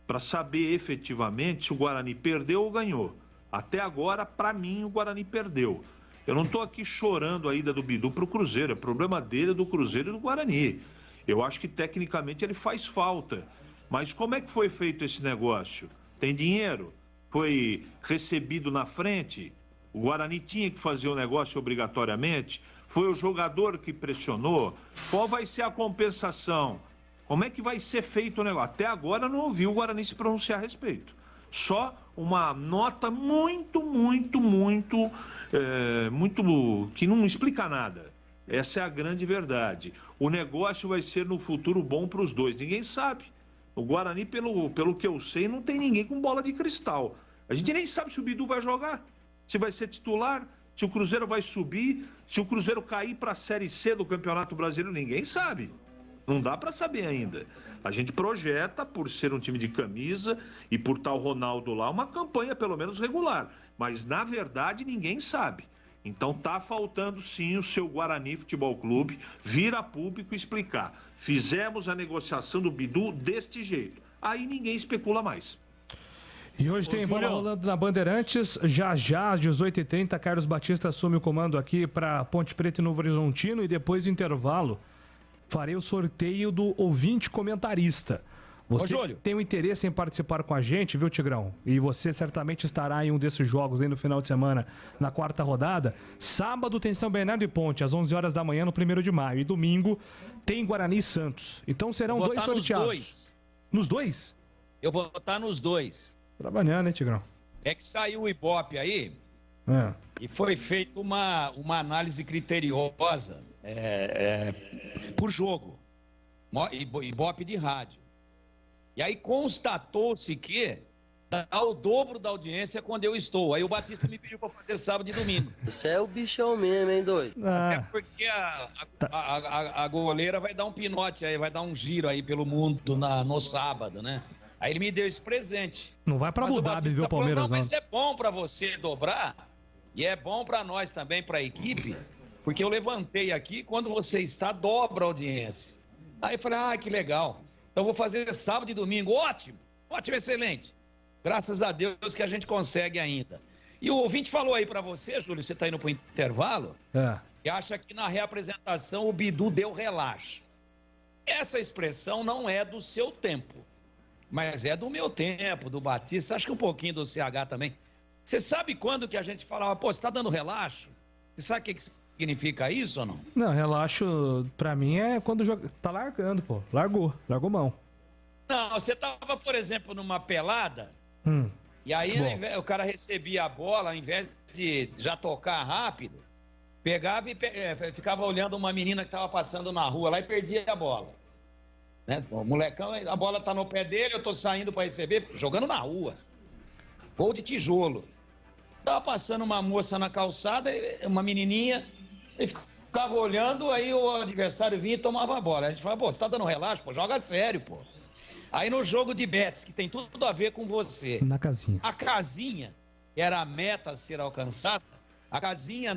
[SPEAKER 3] para saber efetivamente se o Guarani perdeu ou ganhou. Até agora, para mim, o Guarani perdeu. Eu não estou aqui chorando a ida do Bidu para o Cruzeiro, é problema dele, do Cruzeiro e do Guarani. Eu acho que tecnicamente ele faz falta. Mas como é que foi feito esse negócio? Tem dinheiro? Foi recebido na frente? O Guarani tinha que fazer o negócio obrigatoriamente? Foi o jogador que pressionou? Qual vai ser a compensação? Como é que vai ser feito o negócio? Até agora não ouvi o Guarani se pronunciar a respeito. Só uma nota muito, que não explica nada. Essa é a grande verdade. O negócio vai ser no futuro bom para os dois. Ninguém sabe. O Guarani, pelo que eu sei, não tem ninguém com bola de cristal. A gente nem sabe se o Bidu vai jogar, se vai ser titular, se o Cruzeiro vai subir, se o Cruzeiro cair para a Série C do Campeonato Brasileiro, ninguém sabe. Não dá para saber ainda. A gente projeta, por ser um time de camisa e por estar o Ronaldo lá, uma campanha pelo menos regular. Mas, na verdade, ninguém sabe. Então tá faltando sim o seu Guarani Futebol Clube vir a público explicar. Fizemos a negociação do Bidu deste jeito. Aí ninguém especula mais.
[SPEAKER 2] E hoje tem bola rolando na Bandeirantes. Já às 18h30, Carlos Batista assume o comando aqui para Ponte Preta e Novo Horizontino. E depois do intervalo, farei o sorteio do ouvinte comentarista. Você tem um interesse em participar com a gente, viu, Tigrão? E você certamente estará em um desses jogos aí no final de semana, na 4ª rodada. Sábado tem São Bernardo e Ponte, às 11 horas da manhã, no 1º de maio. E domingo tem Guarani e Santos. Então serão dois sorteados. Nos dois?
[SPEAKER 8] Eu vou votar nos dois.
[SPEAKER 2] Trabalhando, hein, Tigrão?
[SPEAKER 8] É que saiu o Ibope aí e foi feita uma análise criteriosa por jogo. Ibope de rádio. E aí constatou-se que dá o dobro da audiência quando eu estou. Aí o Batista me pediu para fazer sábado e domingo.
[SPEAKER 9] Você é o bichão mesmo, hein, doido?
[SPEAKER 8] Até porque a goleira vai dar um pinote aí, vai dar um giro aí pelo mundo no sábado, né? Aí ele me deu esse presente.
[SPEAKER 2] Não vai pra Abu Dhabi, viu, Palmeiras, não.
[SPEAKER 8] Mas é bom para você dobrar e é bom para nós também, para a equipe, porque eu levantei aqui, quando você está, dobra a audiência. Aí eu falei, que legal. Então vou fazer sábado e domingo. Ótimo, excelente. Graças a Deus que a gente consegue ainda. E o ouvinte falou aí para você, Júlio, você está indo para o intervalo, e acha que na reapresentação o Bidu deu relaxo. Essa expressão não é do seu tempo, mas é do meu tempo, do Batista, acho que um pouquinho do CH também. Você sabe quando que a gente falava, você está dando relaxo? Você sabe o que significa isso ou não?
[SPEAKER 2] Não, relaxo pra mim é quando o jogo tá largando, largou mão.
[SPEAKER 8] Não, você tava, por exemplo, numa pelada, e aí o cara recebia a bola, ao invés de já tocar rápido, pegava e ficava olhando uma menina que tava passando na rua lá e perdia a bola. Né? O molecão, a bola tá no pé dele, eu tô saindo para receber, jogando na rua. Gol de tijolo. Tava passando uma moça na calçada, uma menininha, ele ficava olhando, aí o adversário vinha e tomava a bola. A gente fala, pô, você tá dando relaxo, pô, joga sério, pô. Aí no jogo de bets, que tem tudo a ver com você.
[SPEAKER 2] Na casinha.
[SPEAKER 8] A casinha, que era a meta a ser alcançada, a casinha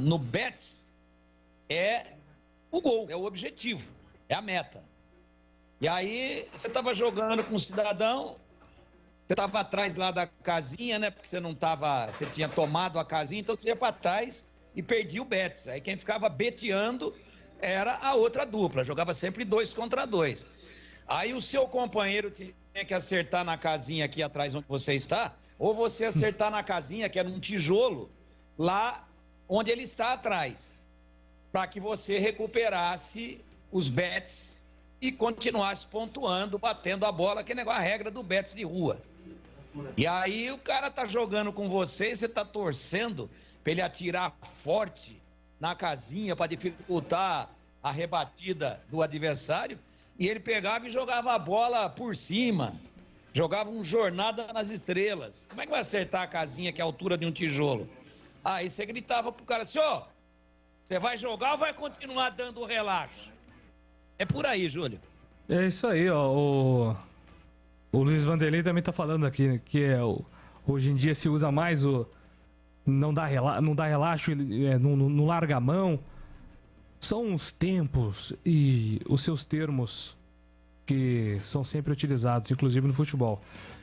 [SPEAKER 8] no bets é o gol, é o objetivo, é a meta. E aí você tava jogando com um cidadão, você tava atrás lá da casinha, né? Porque você tinha tomado a casinha, então você ia para trás e perdia o bets. Aí quem ficava beteando era a outra dupla, jogava sempre 2 contra 2. Aí o seu companheiro tinha que acertar na casinha aqui atrás onde você está, ou você acertar na casinha, que era um tijolo, lá onde ele está atrás, para que você recuperasse os bets e continuasse pontuando, batendo a bola, que é a regra do bets de rua. E aí o cara tá jogando com você, você tá torcendo para ele atirar forte na casinha para dificultar a rebatida do adversário, e ele pegava e jogava a bola por cima, jogava um jornada nas estrelas. Como é que vai acertar a casinha que é a altura de um tijolo? Aí você gritava pro cara assim, ó, você vai jogar ou vai continuar dando relaxo? É por aí, Júlio.
[SPEAKER 2] É isso aí, ó. O Luiz Vanderlei também tá falando aqui que hoje em dia se usa mais o não dá relaxo, não larga a mão. São os tempos e os seus termos que são sempre utilizados, inclusive no futebol.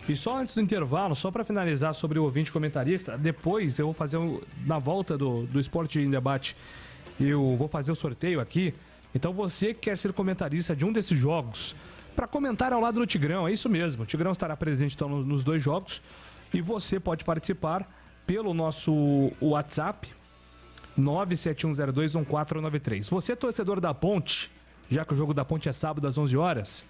[SPEAKER 2] E só antes do intervalo, só para finalizar sobre o ouvinte comentarista, depois eu vou fazer, na volta do Esporte em Debate, eu vou fazer o sorteio aqui. Então você que quer ser comentarista de um desses jogos, para comentar ao lado do Tigrão, é isso mesmo. O Tigrão estará presente então nos 2 jogos e você pode participar pelo nosso WhatsApp 971021493. Você, torcedor da Ponte, já que o jogo da Ponte é sábado às 11 horas,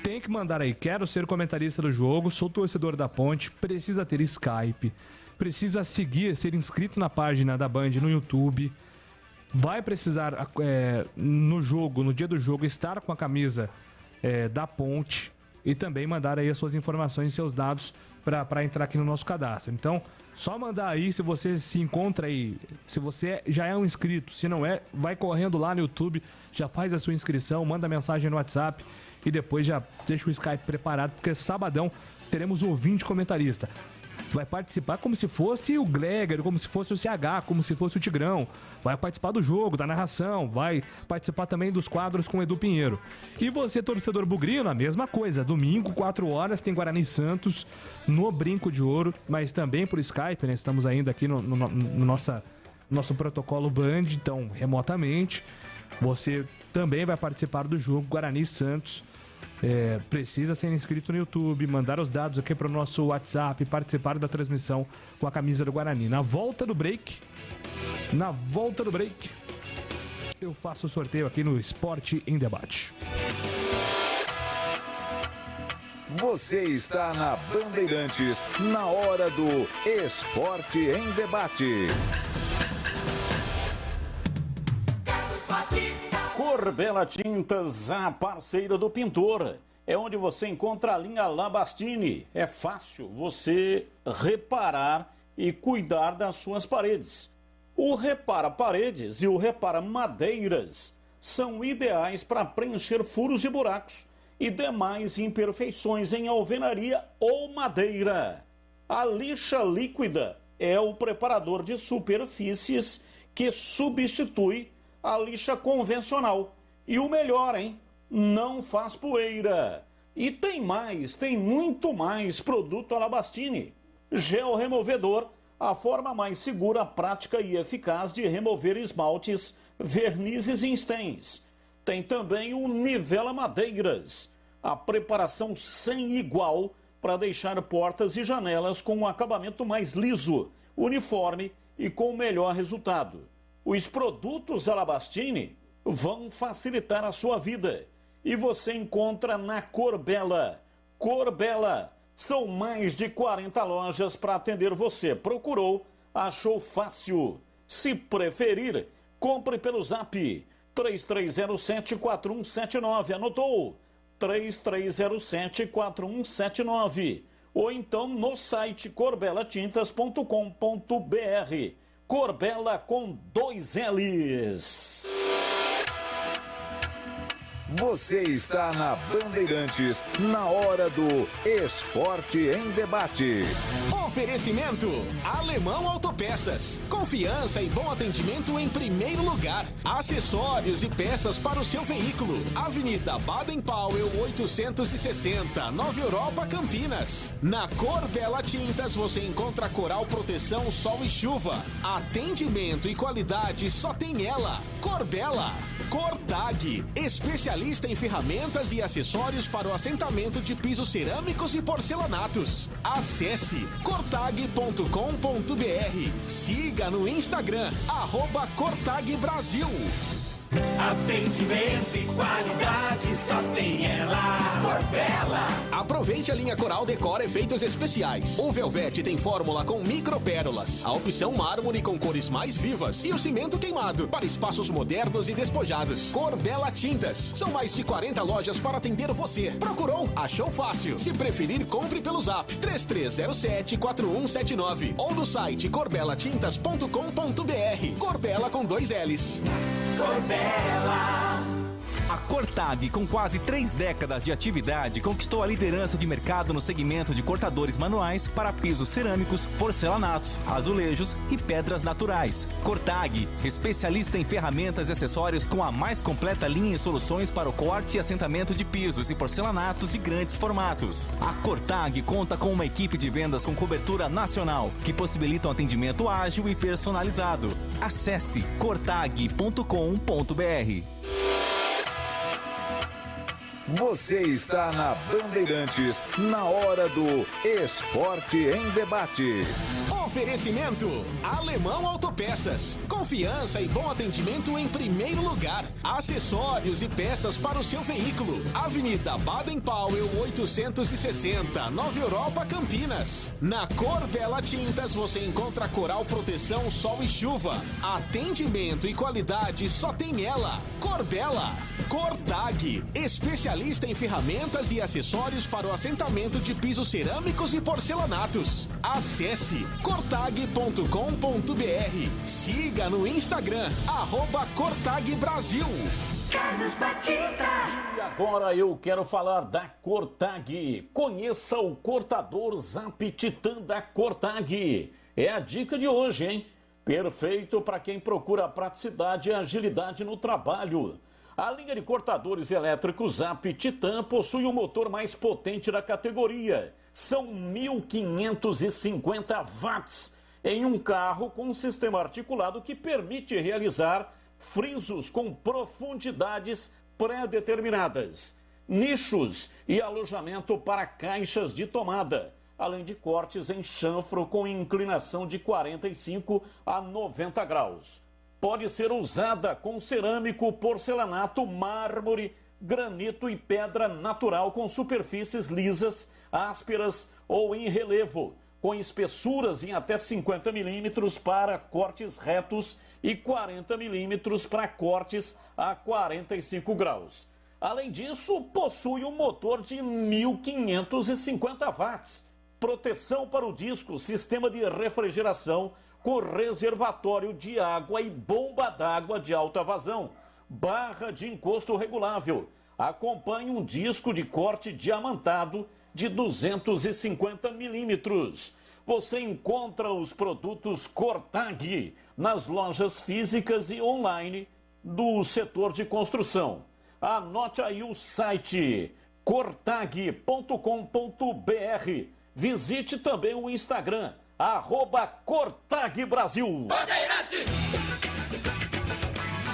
[SPEAKER 2] tem que mandar aí, quero ser comentarista do jogo, sou torcedor da Ponte, precisa ter Skype, precisa seguir, ser inscrito na página da Band no YouTube, vai precisar no jogo, no dia do jogo, estar com a camisa da Ponte e também mandar aí as suas informações e seus dados para entrar aqui no nosso cadastro. Então, só mandar aí, se você se encontra aí, se você já é um inscrito, se não é, vai correndo lá no YouTube, já faz a sua inscrição, manda mensagem no WhatsApp e depois já deixa o Skype preparado, porque sabadão teremos um ouvinte comentarista. Vai participar como se fosse o Gleger, como se fosse o CH, como se fosse o Tigrão. Vai participar do jogo, da narração, vai participar também dos quadros com o Edu Pinheiro. E você, torcedor bugrino, a mesma coisa. Domingo, 4 horas, tem Guarani e Santos no Brinco de Ouro, mas também por Skype, né? Estamos ainda aqui no nosso protocolo Band, então remotamente. Você também vai participar do jogo Guarani e Santos. Precisa ser inscrito no YouTube, mandar os dados aqui para o nosso WhatsApp, participar da transmissão com a camisa do Guarani. Na volta do break, eu faço o sorteio aqui no Esporte em Debate.
[SPEAKER 1] Você está na Bandeirantes, na hora do Esporte em Debate.
[SPEAKER 6] Corbella Tintas, a parceira do pintor. É onde você encontra a linha Labastini. É fácil você reparar e cuidar das suas paredes. O Repara Paredes e o Repara Madeiras são ideais para preencher furos e buracos e demais imperfeições em alvenaria ou madeira. A lixa líquida é o preparador de superfícies que substitui a lixa convencional. E o melhor, hein? Não faz poeira. E tem muito mais produto Alabastini. Gel removedor, a forma mais segura, prática e eficaz de remover esmaltes, vernizes e insténs. Tem também o Nivela Madeiras, a preparação sem igual para deixar portas e janelas com um acabamento mais liso, uniforme e com melhor resultado. Os produtos Alabastini vão facilitar a sua vida e você encontra na Corbella. Corbella, são mais de 40 lojas para atender você. Procurou, achou fácil. Se preferir, compre pelo Zap 3307-4179. Anotou? 3307-4179. ou então no site corbelatintas.com.br. Corbela com 2 L's.
[SPEAKER 1] Você está na Bandeirantes, na hora do Esporte em Debate.
[SPEAKER 10] Oferecimento Alemão Autopeças. Confiança e bom atendimento em primeiro lugar. Acessórios e peças para o seu veículo. Avenida Baden-Powell 860, Nova Europa, Campinas. Na Corbela Tintas você encontra coral, proteção, sol e chuva. Atendimento e qualidade só tem ela. Corbela. Cortag, especialista em ferramentas e acessórios para o assentamento de pisos cerâmicos e porcelanatos. Acesse cortag.com.br. Siga no Instagram, @CortagBrasil.
[SPEAKER 11] Atendimento e qualidade só tem ela. Corbela.
[SPEAKER 10] Aproveite a linha Coral Decor Efeitos Especiais. O Velvete tem fórmula com micropérolas, a opção mármore com cores mais vivas e o cimento queimado para espaços modernos e despojados. Corbela Tintas. São mais de 40 lojas para atender você. Procurou? Achou fácil. Se preferir, compre pelo Zap 3307-4179 ou no site corbelatintas.com.br. Corbela com 2 L's.
[SPEAKER 11] Corbela.
[SPEAKER 12] A Cortag, com quase 3 décadas de atividade, conquistou a liderança de mercado no segmento de cortadores manuais para pisos cerâmicos, porcelanatos, azulejos e pedras naturais. Cortag, especialista em ferramentas e acessórios com a mais completa linha e soluções para o corte e assentamento de pisos e porcelanatos de grandes formatos. A Cortag conta com uma equipe de vendas com cobertura nacional, que possibilita um atendimento ágil e personalizado. Acesse cortag.com.br.
[SPEAKER 1] Você está na Bandeirantes, na hora do Esporte em Debate.
[SPEAKER 10] Oferecimento Alemão Autopeças. Confiança e bom atendimento em primeiro lugar. Acessórios e peças para o seu veículo. Avenida Baden-Powell 860, Nova Europa, Campinas. Na Corbela Tintas você encontra coral, proteção, sol e chuva. Atendimento e qualidade só tem ela. Corbela. Cortag, especialista em ferramentas e acessórios para o assentamento de pisos cerâmicos e porcelanatos. Acesse cortag.com.br. Siga no Instagram, @CortagBrasil.
[SPEAKER 11] Carlos Batista.
[SPEAKER 6] E agora eu quero falar da Cortag. Conheça o cortador Zap Titan da Cortag. É a dica de hoje, hein? Perfeito para quem procura praticidade e agilidade no trabalho. A linha de cortadores elétricos Zap Titan possui o motor mais potente da categoria. São 1.550 watts em um carro com um sistema articulado que permite realizar frisos com profundidades pré-determinadas, nichos e alojamento para caixas de tomada, além de cortes em chanfro com inclinação de 45 a 90 graus. Pode ser usada com cerâmico, porcelanato, mármore, granito e pedra natural com superfícies lisas, ásperas ou em relevo, com espessuras em até 50 milímetros para cortes retos e 40 milímetros para cortes a 45 graus. Além disso, possui um motor de 1.550 watts, proteção para o disco, sistema de refrigeração, com reservatório de água e bomba d'água de alta vazão, barra de encosto regulável. Acompanhe um disco de corte diamantado de 250 milímetros. Você encontra os produtos Cortag nas lojas físicas e online do setor de construção. Anote aí o site cortag.com.br. Visite também o Instagram, @CortagBrasil.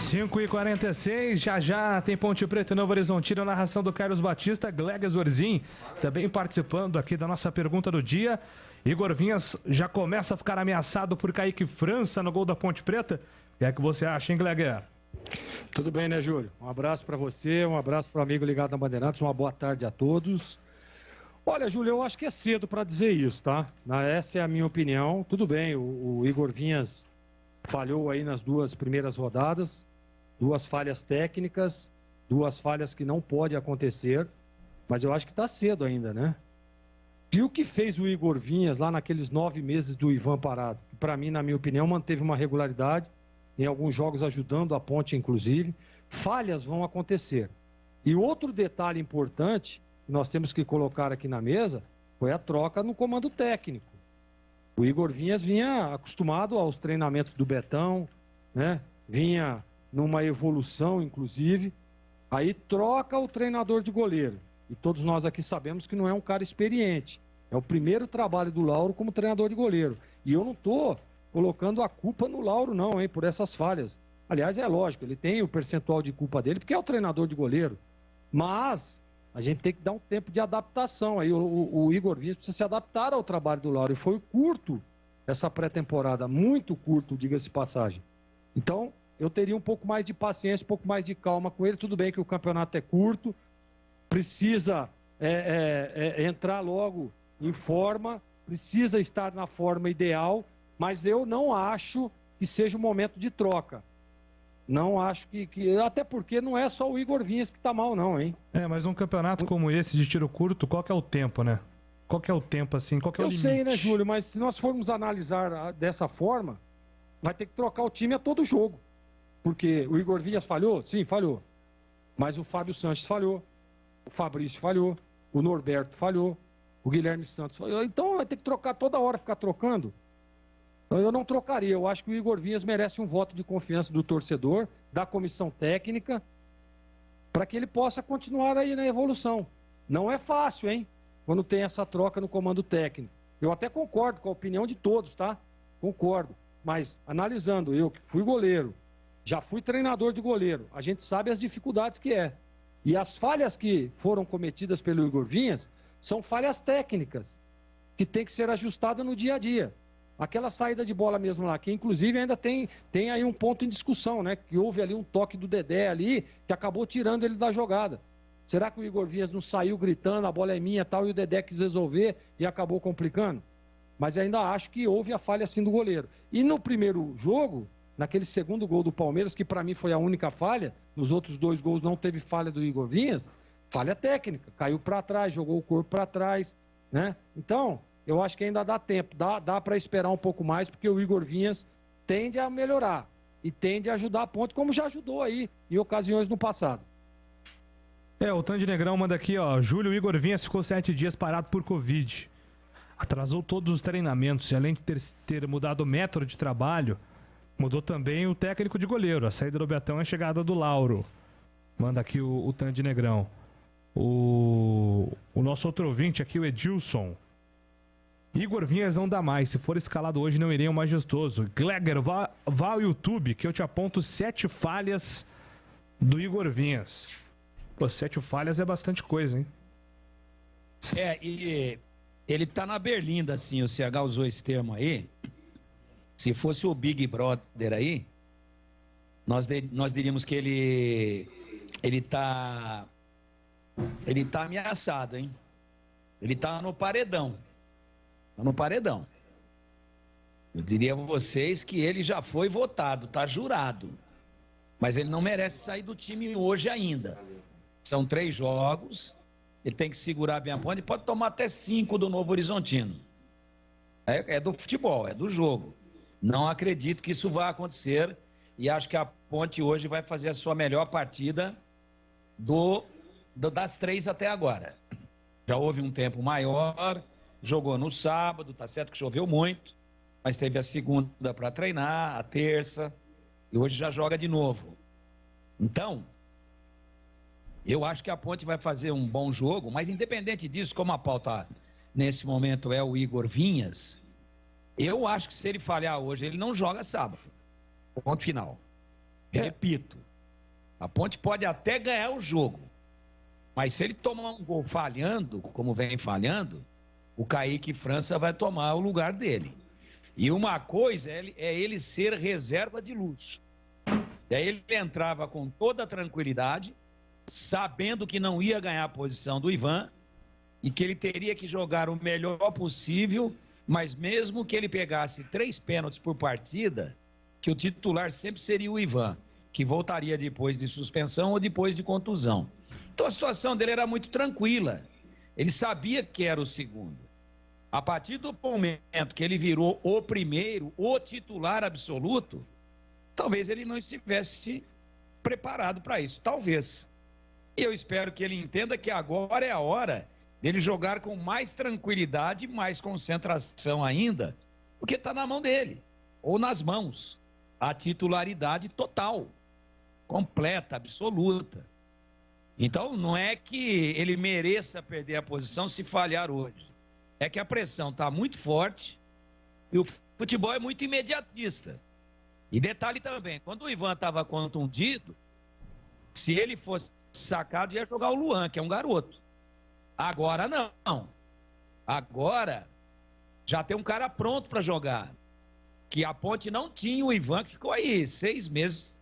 [SPEAKER 2] 5h46, já tem Ponte Preta e Novo Horizontino, narração do Carlos Batista, Glegas Orzin, também participando aqui da nossa pergunta do dia. Igor Vinhas já começa a ficar ameaçado por Kaique França no gol da Ponte Preta. O que é que você acha, hein, Gleger?
[SPEAKER 13] Tudo bem, né, Júlio? Um abraço para você, um abraço para o amigo ligado na Bandeirantes, uma boa tarde a todos. Olha, Júlio, eu acho que é cedo para dizer isso, tá? Essa é a minha opinião. Tudo bem, o Igor Vinhas falhou aí nas 2 primeiras rodadas, 2 falhas técnicas, 2 falhas que não pode acontecer, mas eu acho que está cedo ainda, né? E o que fez o Igor Vinhas lá naqueles 9 meses do Ivan parado? Para mim, na minha opinião, manteve uma regularidade, em alguns jogos ajudando a Ponte, inclusive. Falhas vão acontecer. E outro detalhe importante que nós temos que colocar aqui na mesa foi a troca no comando técnico. O Igor Vinhas vinha acostumado aos treinamentos do Betão, né? Vinha numa evolução, inclusive. Aí troca o treinador de goleiro. E todos nós aqui sabemos que não é um cara experiente. É o primeiro trabalho do Lauro como treinador de goleiro. E eu não estou colocando a culpa no Lauro, não, hein, por essas falhas. Aliás, é lógico, ele tem o percentual de culpa dele, porque é o treinador de goleiro. Mas a gente tem que dar um tempo de adaptação. Aí o Igor Vinhas precisa se adaptar ao trabalho do Lauro. E foi curto essa pré-temporada, muito curto, diga-se de passagem. Então, eu teria um pouco mais de paciência, um pouco mais de calma com ele. Tudo bem que o campeonato é curto, precisa entrar logo em forma, precisa estar na forma ideal, mas eu não acho que seja o momento de troca. Não acho que... Até porque não é só o Igor Vinhas que tá mal, não, hein?
[SPEAKER 2] Mas um campeonato como esse de tiro curto, qual que é o tempo, né? Qual que é o tempo, assim? Qual que é o limite?
[SPEAKER 13] Eu sei, né, Júlio? Mas se nós formos analisar dessa forma, vai ter que trocar o time a todo jogo. Porque o Igor Vinhas falhou? Sim, falhou. Mas o Fábio Sanches falhou. O Fabrício falhou. O Norberto falhou. O Guilherme Santos falhou. Então vai ter que trocar toda hora, ficar trocando. Eu não trocaria. Eu acho que o Igor Vinhas merece um voto de confiança do torcedor, da comissão técnica, para que ele possa continuar aí na evolução. Não é fácil, hein? Quando tem essa troca no comando técnico. Eu até concordo com a opinião de todos, tá? Concordo. Mas, analisando, eu que fui goleiro, já fui treinador de goleiro, a gente sabe as dificuldades que é. E as falhas que foram cometidas pelo Igor Vinhas são falhas técnicas, que tem que ser ajustada no dia a dia. Aquela saída de bola mesmo lá, que inclusive ainda tem aí um ponto em discussão, né? Que houve ali um toque do Dedé ali, que acabou tirando ele da jogada. Será que o Igor Vinhas não saiu gritando, a bola é minha e tal, e o Dedé quis resolver e acabou complicando? Mas ainda acho que houve a falha assim do goleiro. E no primeiro jogo, naquele segundo gol do Palmeiras, que para mim foi a única falha, nos outros 2 gols não teve falha do Igor Vinhas, falha técnica, caiu para trás, jogou o corpo para trás, né? Então, eu acho que ainda dá tempo, dá para esperar um pouco mais, porque o Igor Vinhas tende a melhorar e tende a ajudar a Ponte, como já ajudou aí em ocasiões no passado.
[SPEAKER 2] O Tandy Negrão manda aqui, ó, Júlio, o Igor Vinhas ficou 7 dias parado por Covid. Atrasou todos os treinamentos e além de ter mudado o método de trabalho, mudou também o técnico de goleiro. A saída do Betão é a chegada do Lauro. Manda aqui o Tandy Negrão. O nosso outro ouvinte aqui, o Edilson. Igor Vinhas não dá mais. Se for escalado hoje, não iria o majestoso. Gleger, vá ao YouTube que eu te aponto 7 falhas do Igor Vinhas. Pô, 7 falhas é bastante coisa, hein?
[SPEAKER 8] E ele tá na berlinda, assim, o CH usou esse termo aí. Se fosse o Big Brother aí, nós diríamos que ele tá ameaçado, hein? Ele tá no paredão. Tá no paredão. Eu diria a vocês que ele já foi votado, tá jurado. Mas ele não merece sair do time hoje ainda. São 3 jogos, ele tem que segurar bem a Ponte, pode tomar até 5 do Novo Horizontino. É do futebol, é do jogo. Não acredito que isso vá acontecer e acho que a Ponte hoje vai fazer a sua melhor partida das 3 até agora. Já houve um tempo maior, jogou no sábado, tá certo que choveu muito, mas teve a segunda para treinar, a terça, e hoje já joga de novo. Então, eu acho que a Ponte vai fazer um bom jogo, mas independente disso, como a pauta nesse momento é o Igor Vinhas, eu acho que se ele falhar hoje, ele não joga sábado. Ponto final. Repito, a Ponte pode até ganhar o jogo, mas se ele tomar um gol falhando, como vem falhando, o Kaique França vai tomar o lugar dele. E uma coisa é ele ser reserva de luxo. E aí ele entrava com toda a tranquilidade, sabendo que não ia ganhar a posição do Ivan e que ele teria que jogar o melhor possível, mas mesmo que ele pegasse 3 pênaltis por partida, que o titular sempre seria o Ivan, que voltaria depois de suspensão ou depois de contusão. Então a situação dele era muito tranquila. Ele sabia que era o segundo. A partir do momento que ele virou o primeiro, o titular absoluto, talvez ele não estivesse preparado para isso, talvez. E eu espero que ele entenda que agora é a hora dele jogar com mais tranquilidade, mais concentração ainda, porque está na mão dele, ou nas mãos, a titularidade total, completa, absoluta. Então, não é que ele mereça perder a posição se falhar hoje. É que a pressão está muito forte e o futebol é muito imediatista. E detalhe também, quando o Ivan estava contundido, se ele fosse sacado, ia jogar o Luan, que é um garoto. Agora não. Agora já tem um cara pronto para jogar. Que a Ponte não tinha o Ivan, que ficou aí 6 meses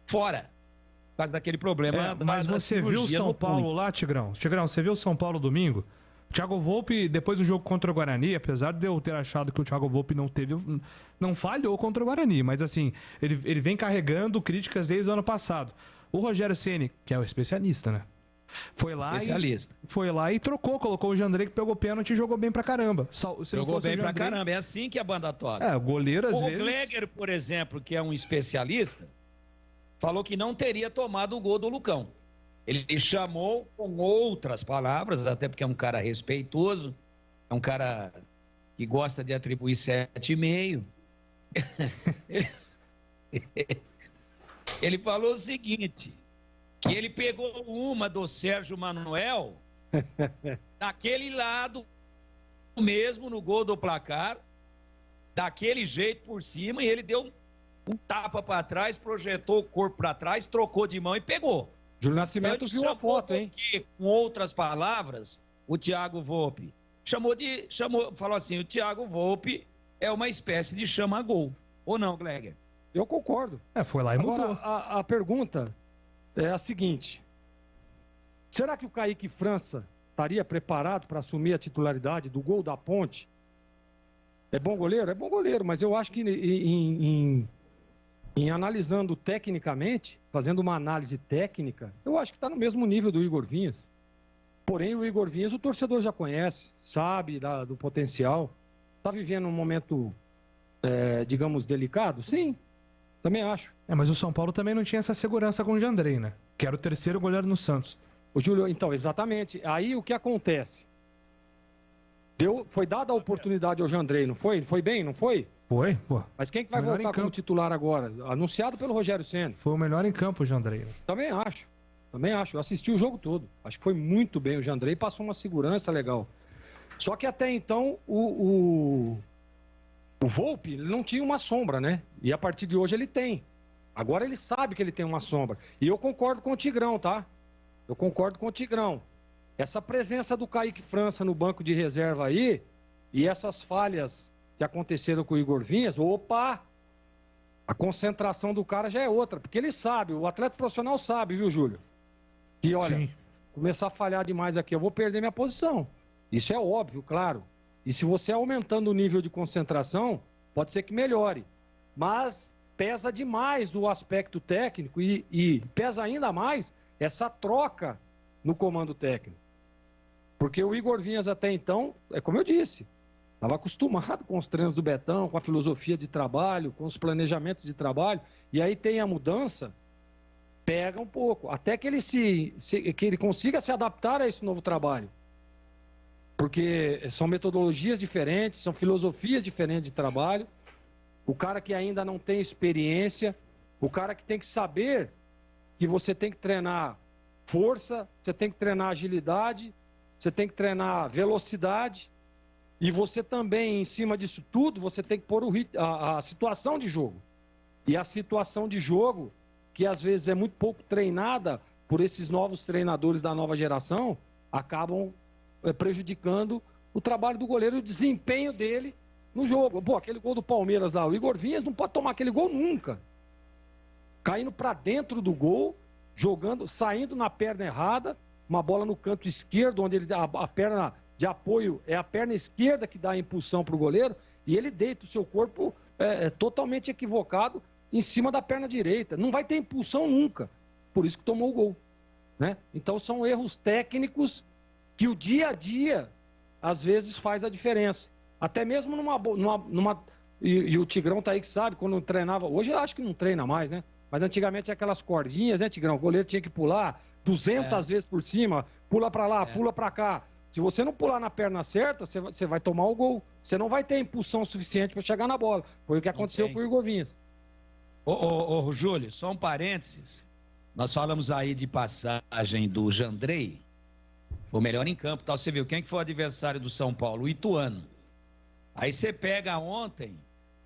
[SPEAKER 8] fora. Por causa daquele problema.
[SPEAKER 2] Mas você viu o São Paulo lá, Tigrão? Tigrão, você viu o São Paulo domingo? O Thiago Volpe, depois do jogo contra o Guarani, apesar de eu ter achado que o Thiago Volpe não falhou contra o Guarani, mas assim, ele vem carregando críticas desde o ano passado. O Rogério Ceni, que é o especialista, né? Foi lá e trocou, colocou o Jandrei, que pegou pênalti e jogou bem pra caramba.
[SPEAKER 8] Jogou bem pra caramba, é assim que a banda toca.
[SPEAKER 2] O goleiro às vezes...
[SPEAKER 8] O Gleger, por exemplo, que é um especialista, falou que não teria tomado o gol do Lucão. Ele chamou com outras palavras, até porque é um cara respeitoso, é um cara que gosta de atribuir 7,5. Ele falou o seguinte, que ele pegou uma do Sérgio Manuel daquele lado mesmo, no gol do placar, daquele jeito por cima, e ele deu um tapa para trás, projetou o corpo para trás, trocou de mão e pegou.
[SPEAKER 13] Júlio Nascimento viu a foto, hein?
[SPEAKER 8] Com outras palavras, o Thiago Volpe falou assim, o Thiago Volpe é uma espécie de chama-gol. Ou não, Gleger?
[SPEAKER 13] Eu concordo.
[SPEAKER 2] Foi lá e mudou.
[SPEAKER 13] Agora, a pergunta é a seguinte. Será que o Kaique França estaria preparado para assumir a titularidade do gol da Ponte? É bom goleiro? É bom goleiro, mas eu acho que em analisando tecnicamente, fazendo uma análise técnica, eu acho que está no mesmo nível do Igor Vinhas. Porém, o Igor Vinhas o torcedor já conhece, sabe do potencial. Está vivendo um momento, digamos, delicado? Sim, também acho.
[SPEAKER 2] Mas o São Paulo também não tinha essa segurança com o Jandrei, né? Que era o terceiro goleiro no Santos.
[SPEAKER 13] O Júlio, então, exatamente. Aí o que acontece? Foi dada a oportunidade ao Jandrei, não foi? Ele foi bem, não foi?
[SPEAKER 2] Foi, pô.
[SPEAKER 13] Mas quem que vai voltar como titular agora? Anunciado pelo Rogério Ceni.
[SPEAKER 2] Foi o melhor em campo o Jandrei.
[SPEAKER 13] Também acho. Eu assisti o jogo todo. Acho que foi muito bem o Jandrei, passou uma segurança legal. Só que até então o Volpe ele não tinha uma sombra, né? E a partir de hoje ele tem. Agora ele sabe que ele tem uma sombra. E eu concordo com o Tigrão, tá? Eu concordo com o Tigrão. Essa presença do Kaique França no banco de reserva aí, e essas falhas que aconteceram com o Igor Vinhas, a concentração do cara já é outra, porque ele sabe, o atleta profissional sabe, viu, Júlio? Que olha, começar a falhar demais aqui, eu vou perder minha posição. Isso é óbvio, claro. E se você aumentando o nível de concentração, pode ser que melhore. Mas pesa demais o aspecto técnico e pesa ainda mais essa troca no comando técnico. Porque o Igor Vinhas até então, é como eu disse, estava acostumado com os treinos do Betão, com a filosofia de trabalho, com os planejamentos de trabalho, e aí tem a mudança, pega um pouco, até que ele consiga se adaptar a esse novo trabalho. Porque são metodologias diferentes, são filosofias diferentes de trabalho. O cara que ainda não tem experiência, o cara que tem que saber que você tem que treinar força, você tem que treinar agilidade, você tem que treinar velocidade, e você também, em cima disso tudo, você tem que pôr a situação de jogo. E a situação de jogo, que às vezes é muito pouco treinada por esses novos treinadores da nova geração, acabam prejudicando o trabalho do goleiro e o desempenho dele no jogo. Pô, aquele gol do Palmeiras lá, o Igor Vinhas não pode tomar aquele gol nunca. Caindo para dentro do gol, jogando, saindo na perna errada, uma bola no canto esquerdo, onde a perna de apoio é a perna esquerda que dá a impulsão para o goleiro, e ele deita o seu corpo totalmente equivocado em cima da perna direita. Não vai ter impulsão nunca. Por isso que tomou o gol, né? Então são erros técnicos que o dia a dia, às vezes, faz a diferença. Até mesmo e o Tigrão tá aí que sabe, quando treinava... Hoje eu acho que não treina mais, né? Mas antigamente aquelas cordinhas, né, Tigrão? O goleiro tinha que pular 200 vezes por cima, pula pra lá, pula pra cá. Se você não pular na perna certa, você vai tomar o gol. Você não vai ter impulsão suficiente para chegar na bola. Foi o que aconteceu com o Igor Vinhas.
[SPEAKER 8] Ô, Júlio, só um parênteses. Nós falamos aí de passagem do Jandrei, o melhor em campo, tal. Você viu quem que foi o adversário do São Paulo? O Ituano. Aí você pega ontem,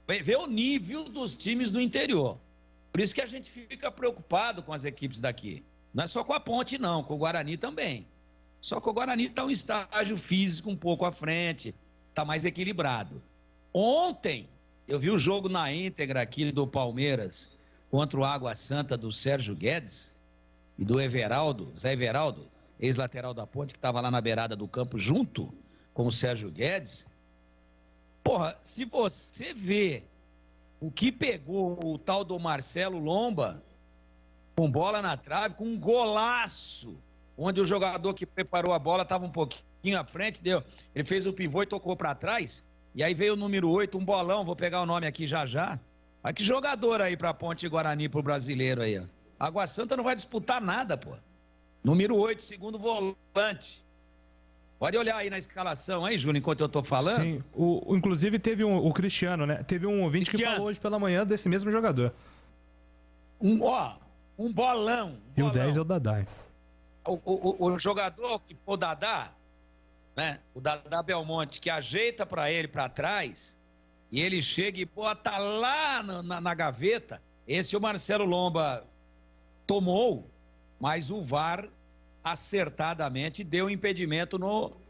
[SPEAKER 8] vê o nível dos times do interior. Por isso que a gente fica preocupado com as equipes daqui. Não é só com a Ponte, não, com o Guarani também. Só que o Guarani está um estágio físico um pouco à frente, está mais equilibrado. Ontem, eu vi o jogo na íntegra aqui do Palmeiras contra o Água Santa do Sérgio Guedes e do Everaldo, Zé Everaldo, ex-lateral da Ponte, que estava lá na beirada do campo junto com o Sérgio Guedes. Porra, se você vê o que pegou o tal do Marcelo Lomba com bola na trave, com um golaço, onde o jogador que preparou a bola estava um pouquinho à frente, ele fez o pivô e tocou para trás, e aí veio o número 8, um bolão, vou pegar o nome aqui já. Olha que jogador aí pra Ponte Guarani, pro brasileiro aí, ó. Água Santa não vai disputar nada, pô. Número 8, segundo volante. Pode olhar aí na escalação, aí, Júnior, enquanto eu tô falando.
[SPEAKER 2] Sim, inclusive teve o Cristiano, né? Teve um ouvinte que falou hoje pela manhã desse mesmo jogador.
[SPEAKER 8] Um bolão.
[SPEAKER 2] E o 10 é o Dadá.
[SPEAKER 8] O jogador que o Dadá, né? O Dadá Belmonte, que ajeita para ele para trás, e ele chega e bota lá na gaveta. Esse o Marcelo Lomba tomou, mas o VAR acertadamente deu impedimento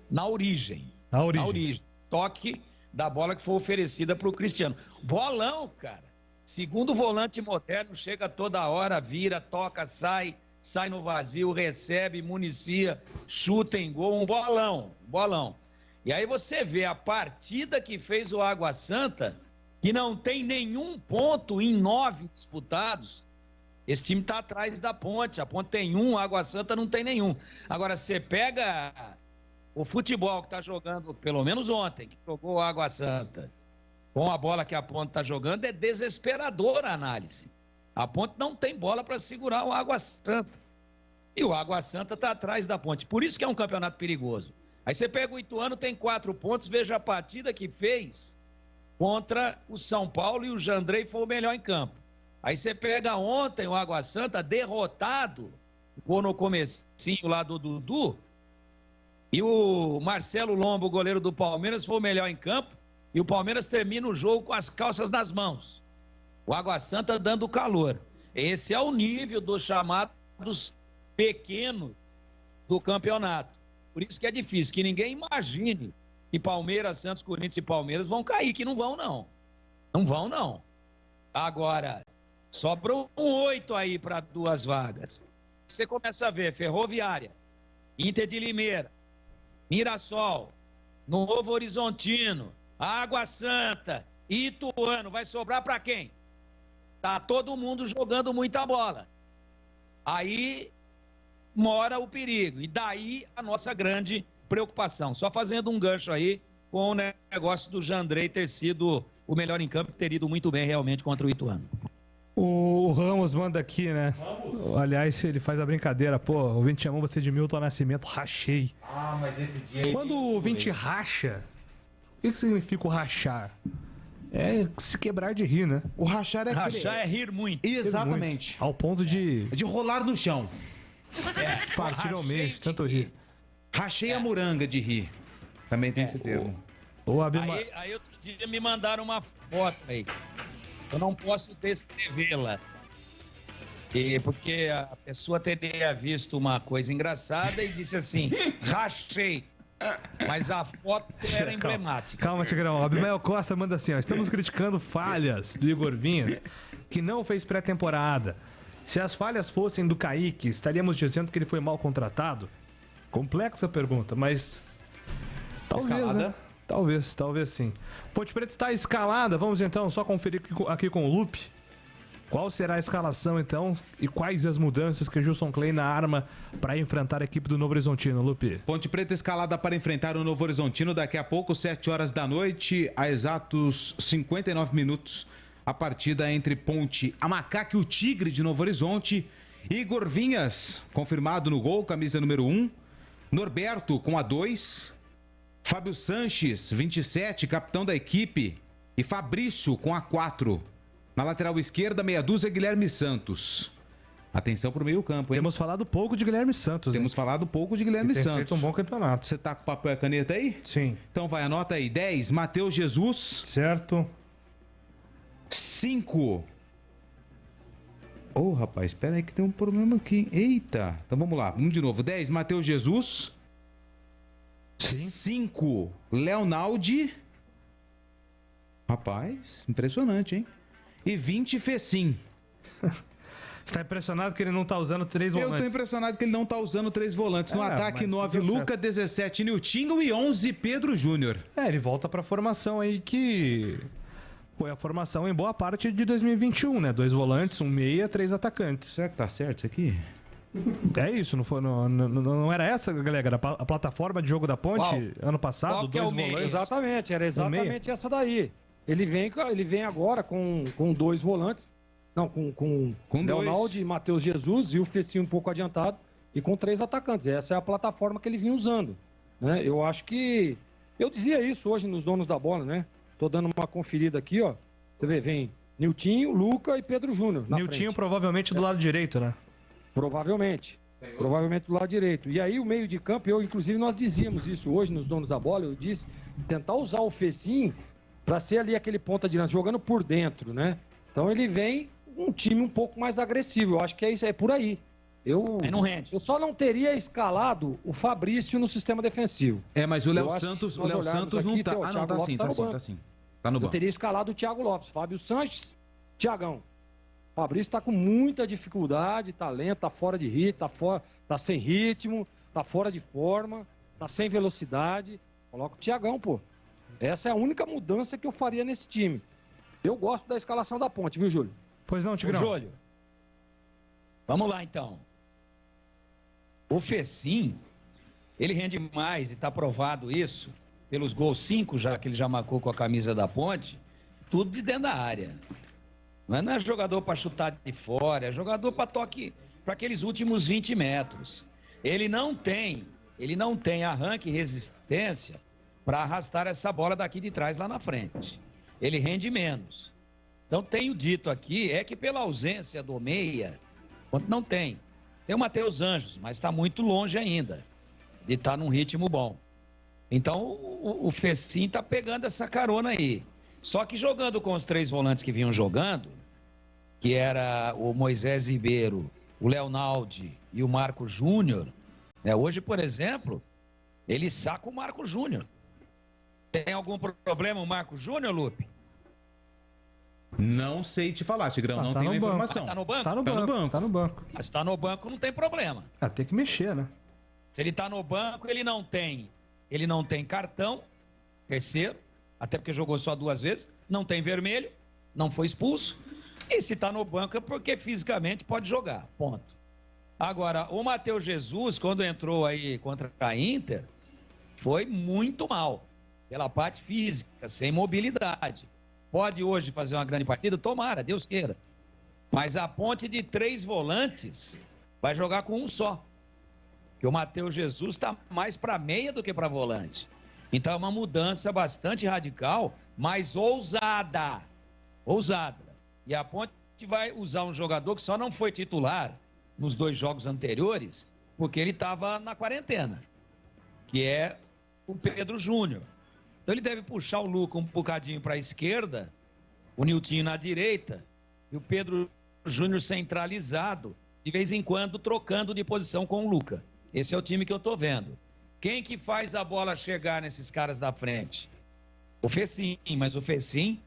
[SPEAKER 8] na origem. Na origem. Toque da bola que foi oferecida para o Cristiano. Bolão, cara. Segundo volante moderno, chega toda hora, vira, toca, sai no vazio, recebe, municia, chuta em gol, um bolão. E aí você vê a partida que fez o Água Santa, que não tem nenhum ponto em 9 disputados. Esse time está atrás da Ponte, a Ponte tem 1, a Água Santa não tem nenhum. Agora, você pega o futebol que está jogando, pelo menos ontem, que jogou o Água Santa, com a bola que a Ponte está jogando, é desesperadora a análise. A Ponte não tem bola para segurar o Água Santa. E o Água Santa está atrás da Ponte. Por isso que é um campeonato perigoso. Aí você pega o Ituano, tem 4 pontos, veja a partida que fez contra o São Paulo e o Jandrei foi o melhor em campo. Aí você pega ontem o Água Santa derrotado, gol no comecinho lá do Dudu, e o Marcelo Lomba, o goleiro do Palmeiras, foi o melhor em campo, e o Palmeiras termina o jogo com as calças nas mãos. O Água Santa dando calor. Esse é o nível dos chamados pequenos do campeonato. Por isso que é difícil, que ninguém imagine que Palmeiras, Santos, Corinthians e Palmeiras vão cair, que não vão não. Não vão não. Agora, sobrou 8 aí para 2 vagas. Você começa a ver Ferroviária, Inter de Limeira, Mirassol, Novo Horizontino, Água Santa, Ituano, vai sobrar para quem? Tá todo mundo jogando muita bola. Aí mora o perigo. E daí a nossa grande preocupação. Só fazendo um gancho aí com o negócio do Jandrei ter sido o melhor em campo, ter ido muito bem realmente contra o Ituano.
[SPEAKER 2] O Ramos manda aqui, né? Aliás, ele faz a brincadeira. Pô, o ouvinte chamou você de Milton Nascimento, rachei.
[SPEAKER 4] Ah, mas esse dia aí...
[SPEAKER 2] Quando o ouvinte racha, o que significa o rachar? É se quebrar de rir, né?
[SPEAKER 4] O rachar é...
[SPEAKER 8] Rachar é rir muito.
[SPEAKER 4] Exatamente.
[SPEAKER 2] Muito. Ao ponto de
[SPEAKER 4] rolar no chão.
[SPEAKER 2] Partir ao mês, tanto rir.
[SPEAKER 4] Rachei a moranga de rir. Também tem esse termo.
[SPEAKER 8] Aí outro dia me mandaram uma foto aí. Eu não posso descrevê-la. Porque a pessoa teria visto uma coisa engraçada e disse assim, rachei. Mas a foto era emblemática.
[SPEAKER 2] Calma, Tigrão. O Abimael Costa manda assim, ó. Estamos criticando falhas do Igor Vinhas, que não fez pré-temporada. Se as falhas fossem do Kaique, estaríamos dizendo que ele foi mal contratado? Complexa pergunta, mas... Talvez, né? Talvez sim. Ponte Preta está escalada. Vamos então só conferir aqui com o Lupe. Qual será a escalação, então, e quais as mudanças que o Gilson Kleina arma para enfrentar a equipe do Novo Horizontino, Lupe?
[SPEAKER 4] Ponte Preta escalada para enfrentar o Novo Horizontino daqui a pouco, 7 horas da noite, a exatos 59 minutos. A partida entre Ponte, a Macaca e o Tigre de Novo Horizonte. Igor Vinhas, confirmado no gol, camisa número 1. Norberto com a 2. Fábio Sanches, 27, capitão da equipe. E Fabrício com a 4. Na lateral esquerda, meia dúzia, Guilherme Santos. Atenção pro meio campo, hein?
[SPEAKER 2] Temos falado pouco de Guilherme Santos.
[SPEAKER 4] Temos falado pouco de Guilherme Santos.
[SPEAKER 2] Feito um bom campeonato.
[SPEAKER 4] Você tá com papel e caneta aí?
[SPEAKER 2] Sim.
[SPEAKER 4] Então vai, anota aí. 10, Matheus Jesus.
[SPEAKER 2] Certo.
[SPEAKER 4] 5. Ô, rapaz, espera aí que tem um problema aqui. Eita. Então vamos lá, vamos de novo. 10, Matheus Jesus. 5, Leonaldi. Rapaz, impressionante, hein? E 20, Fecim.
[SPEAKER 2] Você tá impressionado que ele não tá usando 3 volantes?
[SPEAKER 4] Eu tô impressionado que ele não tá usando 3 volantes. No ataque, 9, Luca, 17, Niltinho e 11, Pedro Júnior.
[SPEAKER 2] Ele volta pra formação aí que foi a formação em boa parte de 2021, né? 2 volantes, 1 meia, 3 atacantes.
[SPEAKER 4] Será que tá certo isso aqui?
[SPEAKER 2] É isso, não era essa, galera? A plataforma de jogo da Ponte ano passado? 2 volantes?
[SPEAKER 13] Exatamente, era exatamente essa daí. Ele vem agora com 2 volantes. Não, com Leonaldi e Matheus Jesus e o Fecim um pouco adiantado. E com 3 atacantes. Essa é a plataforma que ele vinha usando. Né? Eu acho que... Eu dizia isso hoje nos donos da bola, né? Tô dando uma conferida aqui, ó. Você vê, vem Niltinho, Luca e Pedro Júnior.
[SPEAKER 2] Niltinho provavelmente do lado direito, né?
[SPEAKER 13] Provavelmente do lado direito. E aí o meio de campo, inclusive nós dizíamos isso hoje nos donos da bola, eu disse, tentar usar o Fecim para ser ali aquele ponta de lança, jogando por dentro, né? Então ele vem um time um pouco mais agressivo, eu acho que é isso, é por aí.
[SPEAKER 8] Não rende.
[SPEAKER 13] Eu só não teria escalado o Fabrício no sistema defensivo.
[SPEAKER 4] Mas o Léo Santos não tá. Não, tá sim, tá sim. Tá no banco.
[SPEAKER 13] Eu teria escalado o Thiago Lopes, Fábio Sanches, Thiagão. O Fabrício tá com muita dificuldade, tá lento, tá fora de ritmo, tá sem ritmo, tá fora de forma, tá sem velocidade. Coloca o Thiagão, pô. Essa é a única mudança que eu faria nesse time. Eu gosto da escalação da Ponte, viu, Júlio?
[SPEAKER 2] Pois não, Tigrão.
[SPEAKER 8] Júlio, vamos lá, então. O Fecim, ele rende mais, e está provado isso, pelos gols 5 já que ele já marcou com a camisa da Ponte, tudo de dentro da área. Não é jogador para chutar de fora, é jogador para toque, para aqueles últimos 20 metros. Ele não tem arranque e resistência para arrastar essa bola daqui de trás lá na frente. Ele rende menos. Então, tenho dito aqui, é que pela ausência do meia, não tem. Tem o Matheus Anjos, mas está muito longe ainda de estar num ritmo bom. Então, o Fecim está pegando essa carona aí. Só que jogando com os 3 volantes que vinham jogando, que era o Moisés Ribeiro, o Leonaldi e o Marco Júnior, né? Hoje, por exemplo, ele saca o Marco Júnior. Tem algum problema o Marco Júnior, Lupe?
[SPEAKER 4] Não sei te falar, Tigrão, não tenho informação.
[SPEAKER 8] Tá no banco?
[SPEAKER 2] Tá no banco.
[SPEAKER 8] Mas tá no banco, não tem problema.
[SPEAKER 2] Tem que mexer, né?
[SPEAKER 8] Se ele tá no banco, ele não tem cartão, terceiro, até porque jogou só 2 vezes, não tem vermelho, não foi expulso. E se tá no banco é porque fisicamente pode jogar, ponto. Agora, o Matheus Jesus, quando entrou aí contra a Inter, foi muito mal, pela parte física, sem mobilidade. Pode hoje fazer uma grande partida? Tomara, Deus queira. Mas a Ponte de 3 volantes vai jogar com um só. Porque o Matheus Jesus está mais para meia do que para volante. Então é uma mudança bastante radical, mas ousada. Ousada. E a Ponte vai usar um jogador que só não foi titular nos 2 jogos anteriores, porque ele estava na quarentena, que é o Pedro Júnior. Então ele deve puxar o Luca um bocadinho para a esquerda, o Niltinho na direita e o Pedro Júnior centralizado, de vez em quando trocando de posição com o Luca. Esse é o time que eu estou vendo. Quem que faz a bola chegar nesses caras da frente? O Fecim, mas o Fecim,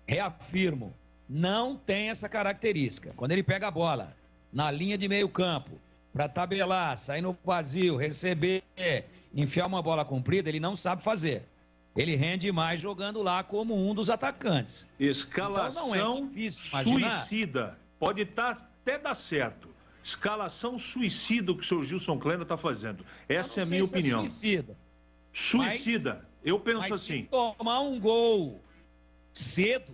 [SPEAKER 8] reafirmo, não tem essa característica. Quando ele pega a bola na linha de meio campo, para tabelar, sair no vazio, receber, enfiar uma bola comprida, ele não sabe fazer. Ele rende mais jogando lá como um dos atacantes.
[SPEAKER 3] Escalação
[SPEAKER 8] então não é difícil imaginar.
[SPEAKER 3] Suicida. Pode até dar certo. Escalação suicida que o senhor Gilson Kleina está fazendo. Essa é a minha opinião. Suicida. Eu penso assim.
[SPEAKER 8] Se tomar um gol cedo,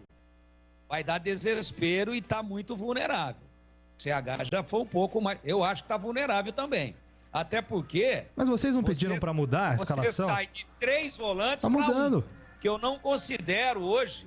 [SPEAKER 8] vai dar desespero e está muito vulnerável. O CH já foi um pouco mais. Eu acho que está vulnerável também. Até porque.
[SPEAKER 2] Mas vocês não pediram para mudar a escalação?
[SPEAKER 8] Você sai de 3 volantes
[SPEAKER 2] para mudando.
[SPEAKER 8] Que eu não considero hoje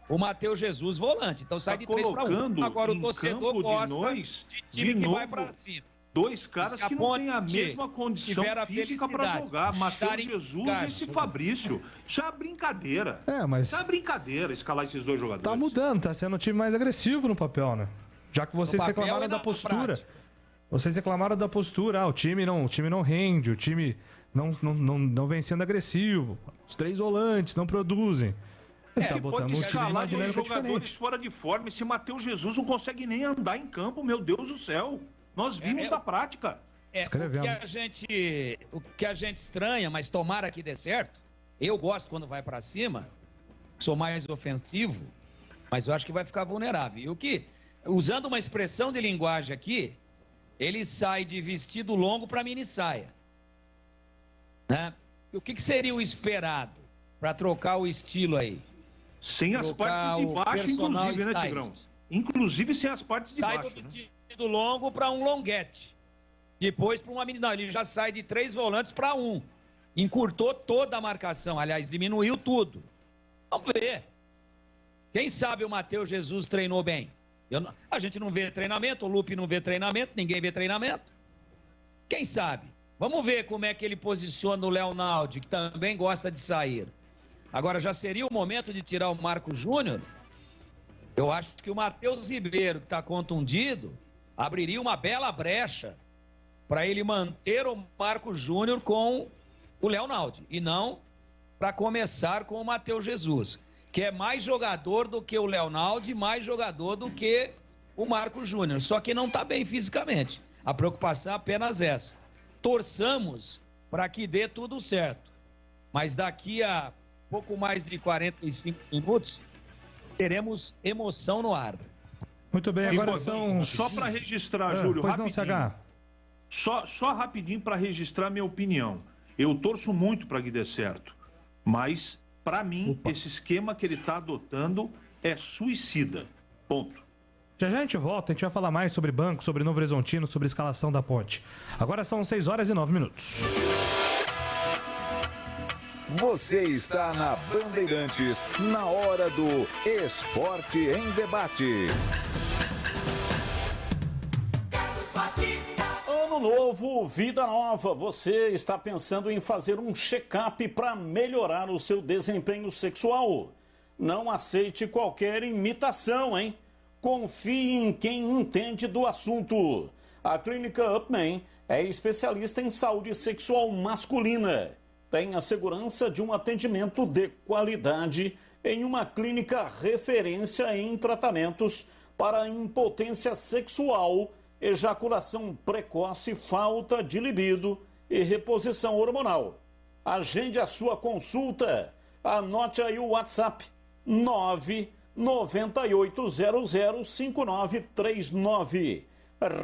[SPEAKER 8] o Matheus Jesus volante. Então sai de 3 para 1. Agora o torcedor gosta de time que vai para cima.
[SPEAKER 3] 2 caras que não têm a mesma condição física para jogar. Matheus Jesus e esse Fabrício. Isso é uma brincadeira.
[SPEAKER 2] Mas...
[SPEAKER 3] Isso é uma brincadeira escalar esses 2 jogadores.
[SPEAKER 2] Tá mudando, tá sendo um time mais agressivo no papel, né? Já que vocês reclamaram da postura. Vocês reclamaram da postura. O time não rende, o time não vem sendo agressivo. Os 3 volantes não produzem.
[SPEAKER 3] Tá botando um time uma dinâmica jogadores fora de forma. Esse Matheus Jesus não consegue nem andar em campo, meu Deus do céu. Nós vimos da prática.
[SPEAKER 8] O que a gente estranha, mas tomara que dê certo. Eu gosto quando vai para cima, sou mais ofensivo, mas eu acho que vai ficar vulnerável. E o que, usando uma expressão de linguagem aqui, ele sai de vestido longo para mini saia. Né? O que seria o esperado para trocar o estilo aí?
[SPEAKER 3] Sem as partes de baixo, inclusive, né, Tigrão? Inclusive sem as partes de baixo.
[SPEAKER 8] Sai do vestido longo para um longuete. Depois para uma mini... Não, ele já sai de 3 volantes para 1. Encurtou toda a marcação. Aliás, diminuiu tudo. Vamos ver. Quem sabe o Matheus Jesus treinou bem? A gente não vê treinamento, o Lupe não vê treinamento, ninguém vê treinamento. Quem sabe? Vamos ver como é que ele posiciona o Leonaldo, que também gosta de sair. Agora, já seria o momento de tirar o Marco Júnior? Eu acho que o Matheus Ribeiro, que está contundido, abriria uma bela brecha para ele manter o Marco Júnior com o Leonaldo. E não para começar com o Matheus Jesus, que é mais jogador do que o Leonaldo e mais jogador do que o Marco Júnior. Só que não está bem fisicamente. A preocupação é apenas essa. Torçamos para que dê tudo certo. Mas daqui a pouco mais de 45 minutos, teremos emoção no ar.
[SPEAKER 2] Muito bem, agora são...
[SPEAKER 3] Só para registrar, Júlio, rapidinho. Só rapidinho para registrar minha opinião. Eu torço muito para que dê certo. Mas, para mim, esse esquema que ele está adotando é suicida. Ponto.
[SPEAKER 2] Já a gente volta, a gente vai falar mais sobre banco, sobre Novo Horizontino, sobre escalação da Ponte. Agora são 6h09.
[SPEAKER 1] Você está na Bandeirantes, na hora do Esporte em Debate.
[SPEAKER 14] Ano novo, vida nova. Você está pensando em fazer um check-up para melhorar o seu desempenho sexual? Não aceite qualquer imitação, hein? Confie em quem entende do assunto. A Clínica Upman é especialista em saúde sexual masculina. Tem a segurança de um atendimento de qualidade em uma clínica referência em tratamentos para impotência sexual, ejaculação precoce, falta de libido e reposição hormonal. Agende a sua consulta. Anote aí o WhatsApp 998005939.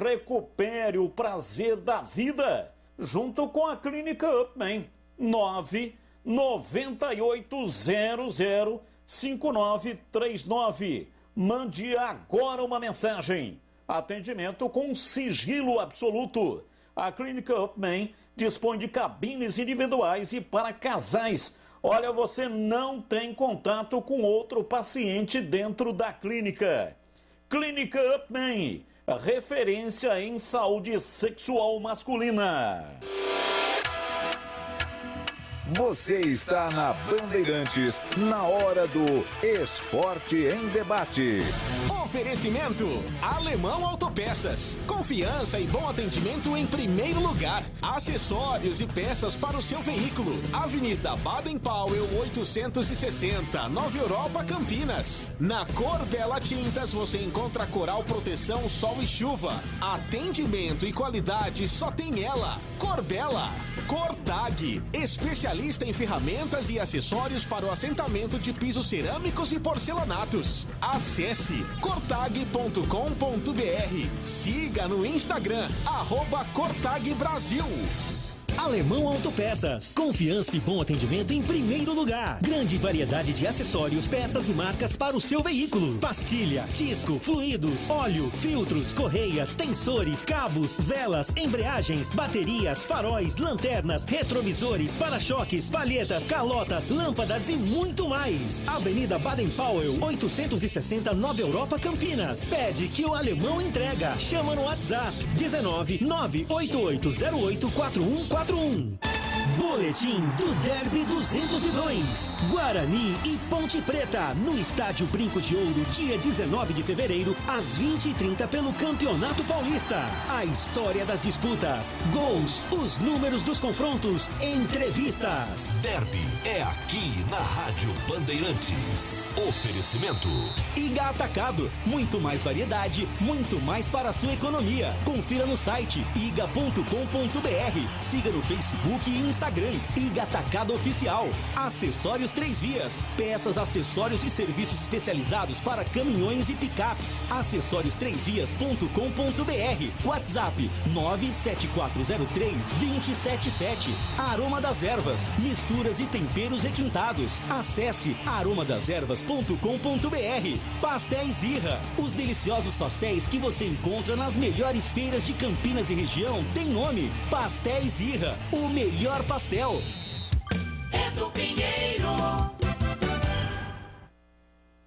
[SPEAKER 14] Recupere o prazer da vida junto com a Clínica Upman. 998005939. Mande agora uma mensagem. Atendimento com sigilo absoluto. A Clínica Upman dispõe de cabines individuais e para casais. Olha, você não tem contato com outro paciente dentro da clínica. Clínica Upman, referência em saúde sexual masculina.
[SPEAKER 1] Você está na Bandeirantes, na hora do Esporte em Debate.
[SPEAKER 10] Oferecimento Alemão Autopeças. Confiança e bom atendimento em primeiro lugar. Acessórios e peças para o seu veículo. Avenida Baden-Powell 860, Nova Europa, Campinas. Na Cor Bela Tintas você encontra coral proteção sol e chuva. Atendimento e qualidade só tem ela. Cor Bela. Cor Tag, especialista especialista em ferramentas e acessórios para o assentamento de pisos cerâmicos e porcelanatos. Acesse cortag.com.br. Siga no Instagram, @cortagbrasil.
[SPEAKER 15] Alemão Autopeças. Confiança e bom atendimento em primeiro lugar. Grande variedade de acessórios, peças e marcas para o seu veículo. Pastilha, disco, fluidos, óleo, filtros, correias, tensores, cabos, velas, embreagens, baterias, faróis, lanternas, retrovisores, para-choques, palhetas, calotas, lâmpadas e muito mais. Avenida Baden-Powell, 860, Nova Europa, Campinas. Pede que o Alemão entrega. Chama no WhatsApp 19 98808 4141. Boletim do Derby 202. Guarani e Ponte Preta, no Estádio Brinco de Ouro, dia 19 de fevereiro, às 20h30, pelo Campeonato Paulista. A história das disputas, gols, os números dos confrontos, entrevistas.
[SPEAKER 16] Derby é aqui na Rádio Bandeirantes. Oferecimento
[SPEAKER 15] Iga Atacado, muito mais variedade, muito mais para a sua economia. Confira no site iga.com.br. Siga no Facebook e Instagram, Iga Atacado Oficial. Acessórios 3 Vias, peças, acessórios e serviços especializados para caminhões e picapes. Acessórios3vias.com.br. WhatsApp 97403-277. Aroma das Ervas, misturas e temperos requintados. Acesse aromadeservas.com.br. Pastéis Irra, os deliciosos pastéis que você encontra nas melhores feiras de Campinas e região tem nome: Pastéis Irra, o melhor pastel.
[SPEAKER 11] É do Pinheiro.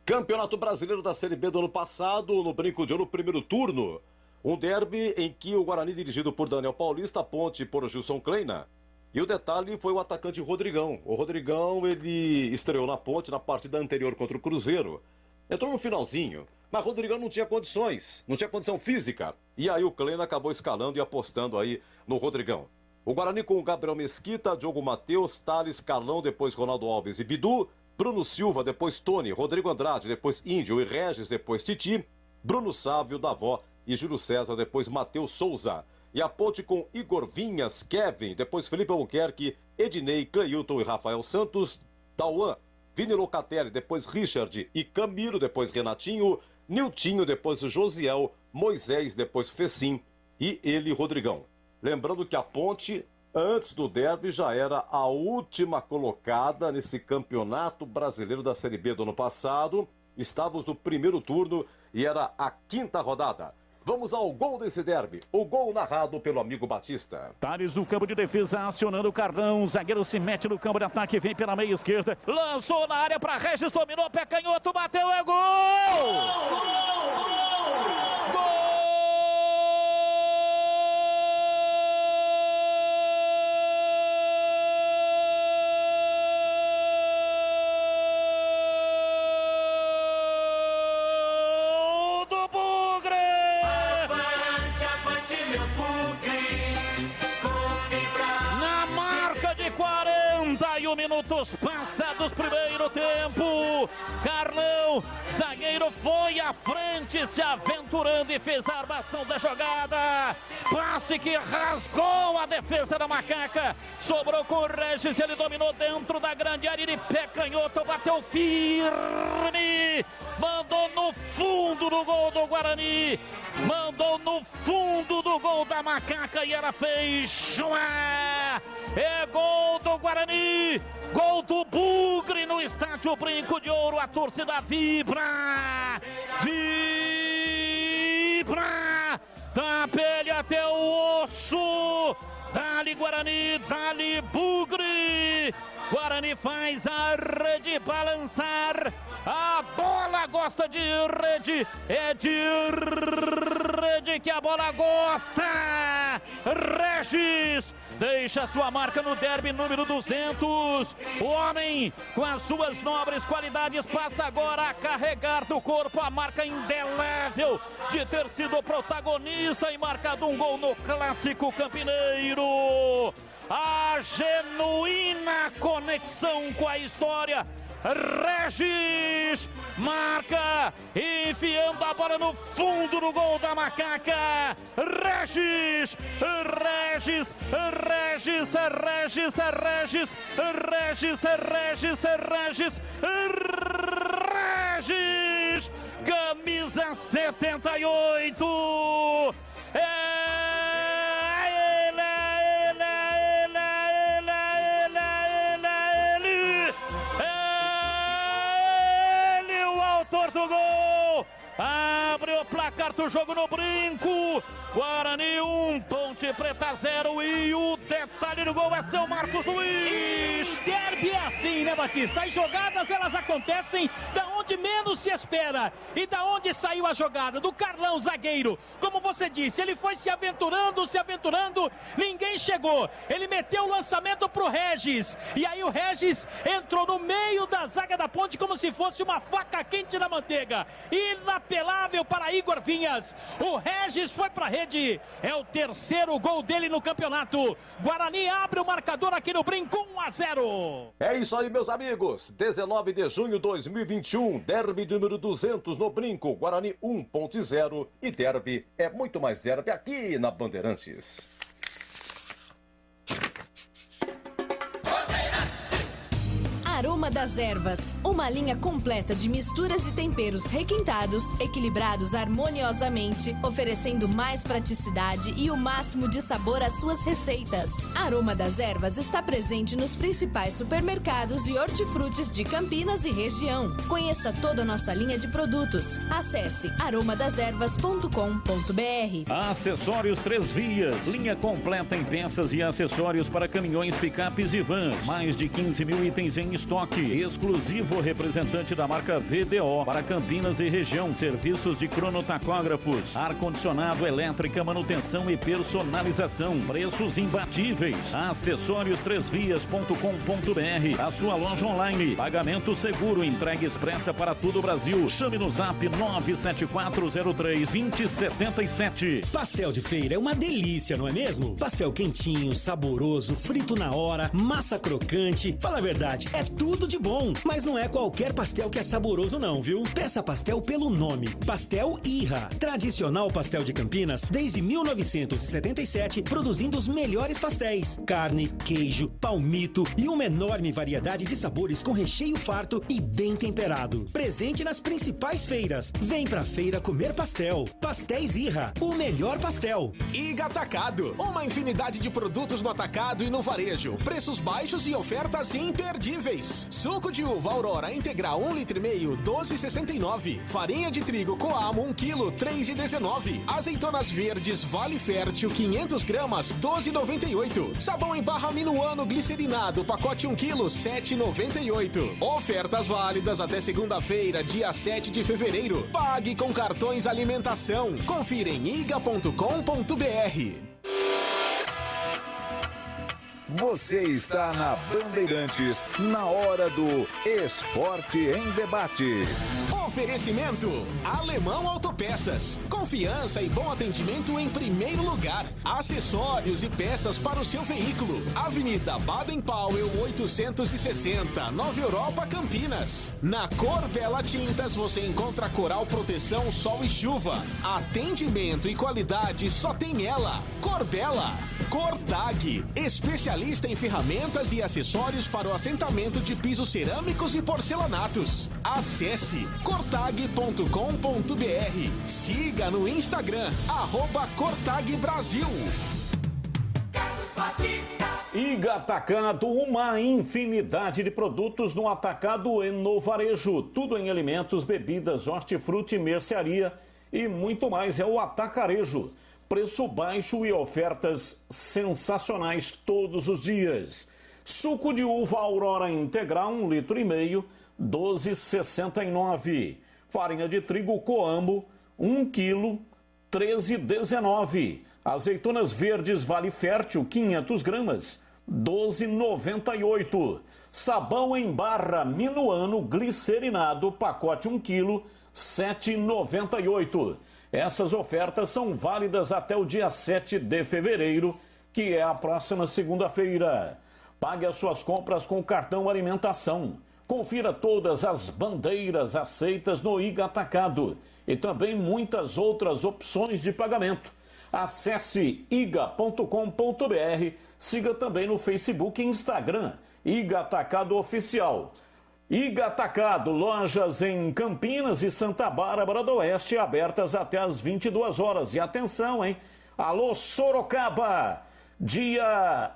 [SPEAKER 17] Campeonato Brasileiro da Série B do ano passado, no Brinco de Ouro, primeiro turno. Um derby em que o Guarani, dirigido por Daniel Paulista, Ponte por Gilson Kleina. E o detalhe foi o atacante Rodrigão. O Rodrigão, ele estreou na Ponte na partida anterior contra o Cruzeiro. Entrou no finalzinho, mas o Rodrigão não tinha condições, não tinha condição física. E aí o Kleina acabou escalando e apostando aí no Rodrigão. O Guarani com o Gabriel Mesquita, Diogo Matheus, Thales, Carlão, depois Ronaldo Alves e Bidu, Bruno Silva, depois Tony, Rodrigo Andrade, depois Índio e Regis, depois Titi, Bruno Sávio, Davó e Júlio César, depois Matheus Souza. E a Ponte com Igor Vinhas, Kevin, depois Felipe Albuquerque, Ednei, Cleilton e Rafael Santos, Tauan, Vini Locatelli, depois Richard e Camilo, depois Renatinho, Niltinho, depois Josiel, Moisés, depois Fecim e ele, Rodrigão. Lembrando que a Ponte, antes do derby, já era a última colocada nesse Campeonato Brasileiro da Série B do ano passado. Estávamos no primeiro turno e era a 5ª rodada. Vamos ao gol desse derby. O gol narrado pelo amigo Batista.
[SPEAKER 6] Thales no campo de defesa, acionando o Carlão. O zagueiro se mete no campo de ataque, vem pela meia esquerda. Lançou na área para Regis, dominou, pé canhoto, bateu, é gol! Gol! Minutos passados, primeiro tempo. Carlão, zagueiro, foi à frente, se aventurando e fez a armação da jogada. Passe que rasgou a defesa da Macaca. Sobrou com o Regis, ele dominou dentro da grande área, ele pé canhoto, bateu firme. Mandou no fundo do gol do Guarani. Mandou no fundo do gol da Macaca e ela fez. É gol do Guarani. Gol do Bugre no estádio Brinco de Ouro. A torcida vibra. Vibra. Da pele até o osso. Dali Guarani, dali Bugre. Guarani faz a rede balançar. A bola gosta de rede. É de rede que a bola gosta. Regis deixa sua marca no derby número 200. O homem, com as suas nobres qualidades, passa agora a carregar do corpo a marca indelével de ter sido protagonista e marcado um gol no Clássico Campineiro. A genuína conexão com a história Regis marca, enfiando a bola no fundo do gol da Macaca. Regis, Regis, Regis, Regis, Regis, Regis, Regis, Regis, Regis, camisa 78. Do gol, abre o placar do jogo no Brinco. Guarani 1, Ponte Preta 0 e o detalhe do gol é seu Marcos Luiz.
[SPEAKER 18] Em derby é assim, né, Batista? As jogadas, elas acontecem da onde menos se espera. E da onde saiu a jogada? Do Carlão, zagueiro. Como você disse, ele foi se aventurando, ninguém chegou. Ele meteu o lançamento pro Regis. E aí o Regis entrou no meio da zaga da Ponte como se fosse uma faca quente na manteiga. Inapelável para Igor Vinhas. O Regis foi pra rede. É o terceiro gol dele no campeonato. Guarani abre o marcador aqui no Brinco, 1-0.
[SPEAKER 17] É isso aí, meus amigos. 19 de junho de 2021, derby número 200 no Brinco. Guarani 1.0 e derby é muito mais derby aqui na Bandeirantes.
[SPEAKER 19] Aroma das Ervas, uma linha completa de misturas e temperos requintados, equilibrados harmoniosamente, oferecendo mais praticidade e o máximo de sabor às suas receitas. Aroma das Ervas está presente nos principais supermercados e hortifrutis de Campinas e região. Conheça toda a nossa linha de produtos. Acesse aromadeservas.com.br.
[SPEAKER 6] Acessórios Três Vias, linha completa em peças e acessórios para caminhões, picapes e vans. Mais de 15 mil itens em estoque. Exclusivo representante da marca VDO para Campinas e região. Serviços de cronotacógrafos, ar-condicionado, elétrica, manutenção e personalização. Preços imbatíveis. Acessórios3vias.com.br. A sua loja online. Pagamento seguro, entrega expressa para todo o Brasil. Chame no zap 97403-2077.
[SPEAKER 15] Pastel de feira é uma delícia, não é mesmo? Pastel quentinho, saboroso, frito na hora, massa crocante. Fala a verdade, é tudo de bom, mas não é qualquer pastel que é saboroso não, viu? Peça pastel pelo nome, Pastel Irra. Tradicional pastel de Campinas desde 1977, produzindo os melhores pastéis. Carne, queijo, palmito e uma enorme variedade de sabores com recheio farto e bem temperado. Presente nas principais feiras. Vem pra feira comer pastel. Pastéis Irra, o melhor pastel.
[SPEAKER 10] Iga Atacado, uma infinidade de produtos no atacado e no varejo. Preços baixos e ofertas imperdíveis. Suco de uva Aurora integral 1,5 litro, 12,69. Farinha de trigo Coamo 1 kg, 3,19. Azeitonas verdes Vale Fértil 500 gramas, 12,98. Sabão em barra Minuano glicerinado, pacote 1 kg, 7,98. Ofertas válidas até segunda-feira, dia 7 de fevereiro. Pague com cartões alimentação. Confira em iga.com.br.
[SPEAKER 1] Você está na Bandeirantes, na hora do Esporte em Debate.
[SPEAKER 10] Oferecimento Alemão Autopeças. Confiança e bom atendimento em primeiro lugar. Acessórios e peças para o seu veículo. Avenida Baden Powell 860, Nova Europa, Campinas. Na Cor Bela Tintas você encontra Coral Proteção Sol e Chuva. Atendimento e qualidade só tem ela. Cor Bela. Cortag, especialista em ferramentas e acessórios para o assentamento de pisos cerâmicos e porcelanatos. Acesse cortag.com.br. Siga no Instagram, @CortagBrasil.
[SPEAKER 14] Iga Atacado, uma infinidade de produtos no atacado e no varejo. Tudo em alimentos, bebidas, hortifruti, mercearia e muito mais. É o Atacarejo. Preço baixo e ofertas sensacionais todos os dias. Suco de uva Aurora integral 1,5 litro, 12,69. Farinha de trigo Coamo 1 kg, 13,19. Azeitonas verdes Vale Fértil 500 gramas, 12,98. Sabão em barra Minuano glicerinado, pacote 1 kg, 7,98. Essas ofertas são válidas até o dia 7 de fevereiro, que é a próxima segunda-feira. Pague as suas compras com o cartão alimentação. Confira todas as bandeiras aceitas no Iga Atacado e também muitas outras opções de pagamento. Acesse iga.com.br, siga também no Facebook e Instagram, Iga Atacado Oficial. Iga Atacado, lojas em Campinas e Santa Bárbara do Oeste, abertas até às 22 horas. E atenção, hein? Alô, Sorocaba! Dia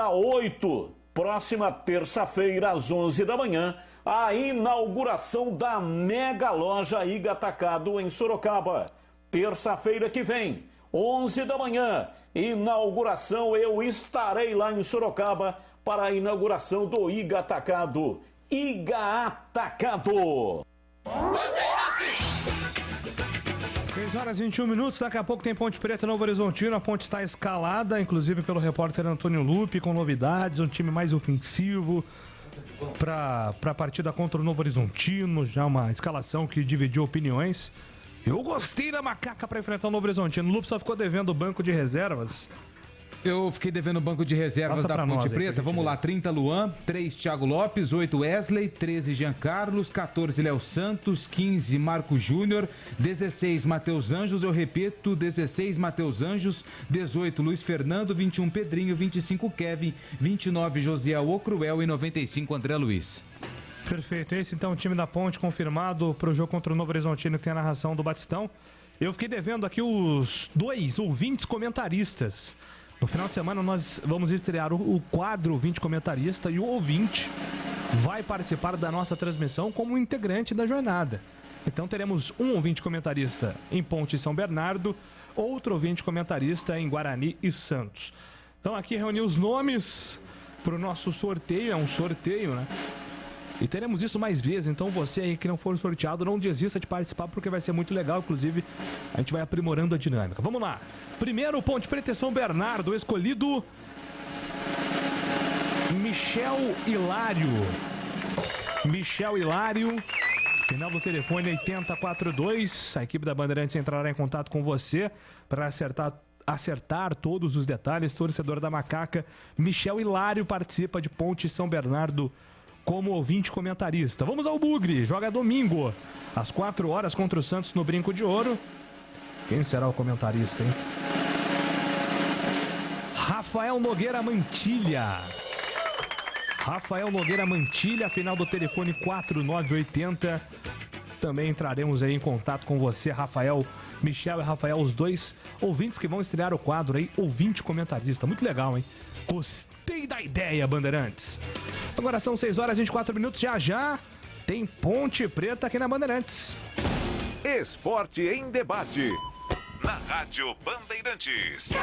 [SPEAKER 14] 8, próxima terça-feira, às 11 da manhã, a inauguração da mega loja Iga Atacado em Sorocaba. Terça-feira que vem, 11 da manhã, inauguração, eu estarei lá em Sorocaba para a inauguração do Iga Atacado. Iga Atacado.
[SPEAKER 2] 6 horas e 21 minutos, daqui a pouco tem Ponte Preta Novo Horizontino, a ponte está escalada, inclusive pelo repórter Antônio Lupe, com novidades, um time mais ofensivo para a partida contra o Novo Horizontino, já uma escalação que dividiu opiniões. Eu gostei da Macaca para enfrentar o Novo Horizontino. O Lupe só ficou devendo o banco de reservas.
[SPEAKER 4] Eu fiquei devendo o banco de reservas da Ponte Preta. Vamos lá, 30 Luan, 3 Thiago Lopes, 8 Wesley, 13 Jean Carlos, 14 Léo Santos, 15 Marco Júnior, 16 Matheus Anjos, eu repito, 16 Matheus Anjos, 18 Luiz Fernando, 21 Pedrinho, 25 Kevin, 29 Josiel Ocruel e 95 André Luiz.
[SPEAKER 2] Perfeito, esse então é o time da Ponte confirmado para o jogo contra o Novo Horizontino, que tem a narração do Batistão. Eu fiquei devendo aqui os 2 ouvintes comentaristas. No final de semana nós vamos estrear o quadro ouvinte comentarista e o ouvinte vai participar da nossa transmissão como integrante da jornada. Então teremos um ouvinte comentarista em Ponte e São Bernardo, outro ouvinte comentarista em Guarani e Santos. Então aqui reuni os nomes para o nosso sorteio, é um sorteio, né? E teremos isso mais vezes, então você aí que não for sorteado, não desista de participar porque vai ser muito legal, inclusive a gente vai aprimorando a dinâmica. Vamos lá, primeiro Ponte Preta e São Bernardo, escolhido Michel Hilário, final do telefone 8042, a equipe da Bandeirantes entrará em contato com você para acertar todos os detalhes. Torcedor da Macaca, Michel Hilário participa de Ponte e São Bernardo como ouvinte comentarista. Vamos ao Bugre, joga domingo, às 4 horas contra o Santos no Brinco de Ouro. Quem será o comentarista, hein? Rafael Nogueira Mantilha, final do telefone 4980. Também entraremos aí em contato com você, Rafael, Michel e Rafael, os dois ouvintes que vão estrear o quadro aí, ouvinte comentarista. Muito legal, hein? Gostei da ideia, Bandeirantes. Agora são 6 horas e 24 minutos, já tem Ponte Preta aqui na Bandeirantes.
[SPEAKER 1] Esporte em debate, na Rádio Bandeirantes.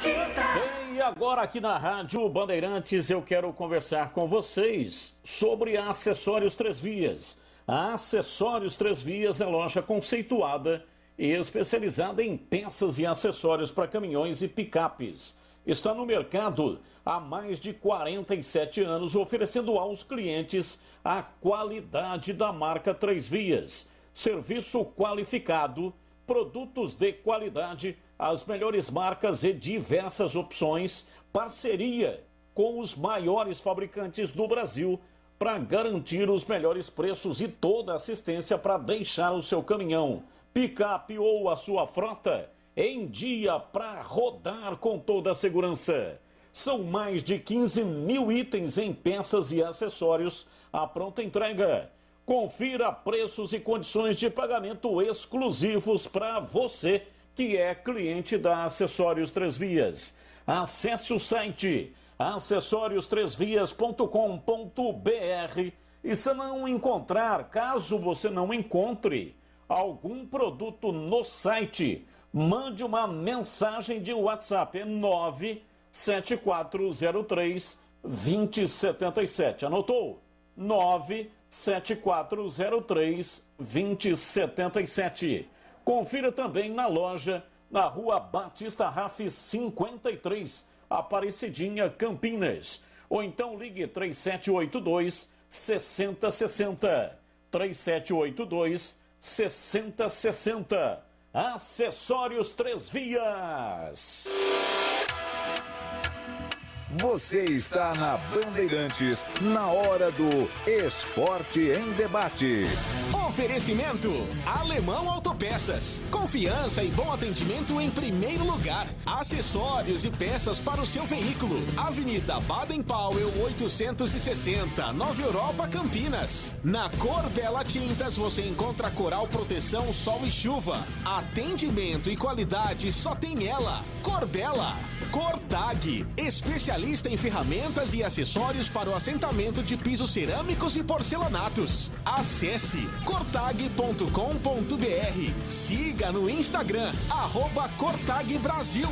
[SPEAKER 14] Bem, e agora aqui na Rádio Bandeirantes eu quero conversar com vocês sobre a Acessórios Três Vias. A Acessórios Três Vias é loja conceituada e especializada em peças e acessórios para caminhões e picapes. Está no mercado há mais de 47 anos, oferecendo aos clientes a qualidade da marca Três Vias. Serviço qualificado, produtos de qualidade, as melhores marcas e diversas opções, parceria com os maiores fabricantes do Brasil para garantir os melhores preços e toda a assistência para deixar o seu caminhão, picape ou a sua frota em dia para rodar com toda a segurança. São mais de 15 mil itens em peças e acessórios à pronta entrega. Confira preços e condições de pagamento exclusivos para você que é cliente da Acessórios Três Vias. Acesse o site acessóriostrêsvias.com.br e se não encontrar, caso você não encontre algum produto no site, mande uma mensagem de WhatsApp, 97403-2077. Anotou? 97403-2077. Confira também na loja, na Rua Batista Raf 53, Aparecidinha, Campinas. Ou então ligue 3782-6060. 3782-6060. Acessórios Três Vias.
[SPEAKER 1] Você está na Bandeirantes, na hora do Esporte em Debate.
[SPEAKER 10] Oferecimento Alemão Autopeças. Confiança e bom atendimento em primeiro lugar. Acessórios e peças para o seu veículo. Avenida Baden-Powell 860, Nova Europa, Campinas. Na Cor Bela Tintas você encontra coral proteção sol e chuva. Atendimento e qualidade só tem ela. Cor Bela. Cortag, especialista em ferramentas e acessórios para o assentamento de pisos cerâmicos e porcelanatos. Acesse cortag.com.br. Siga no Instagram, @CortagBrasil.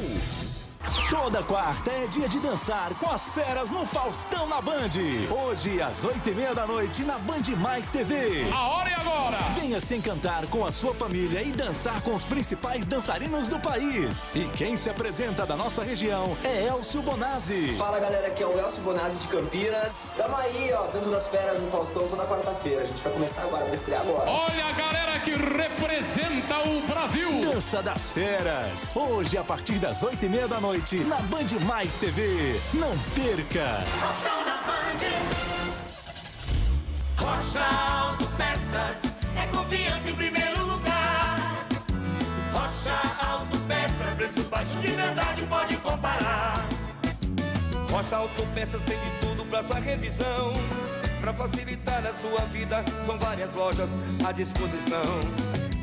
[SPEAKER 12] Toda quarta é dia de dançar com as feras no Faustão na Band. Hoje, às 8h30 da noite, na Band Mais TV.
[SPEAKER 18] A hora é agora!
[SPEAKER 12] Venha se encantar com a sua família e dançar com os principais dançarinos do país. E quem se apresenta da nossa região é Elcio Bonazzi.
[SPEAKER 20] Fala galera, aqui é o Elcio Bonazzi de Campinas. Tamo aí, ó, Dança das Feras no Faustão toda quarta-feira. A gente vai começar agora, vai estrear agora.
[SPEAKER 18] Olha a galera que representa o Brasil!
[SPEAKER 12] Dança das Feras. Hoje, a partir das 8h30 da noite, na Band Mais TV. Não perca!
[SPEAKER 11] Faustão na Band. Rocha Autopeças é confiança em primeiro lugar. Rocha Autopeças, preço baixo de verdade, pode comparar.
[SPEAKER 21] Rocha Autopeças tem de tudo pra sua revisão. Pra facilitar a sua vida, são várias lojas à disposição.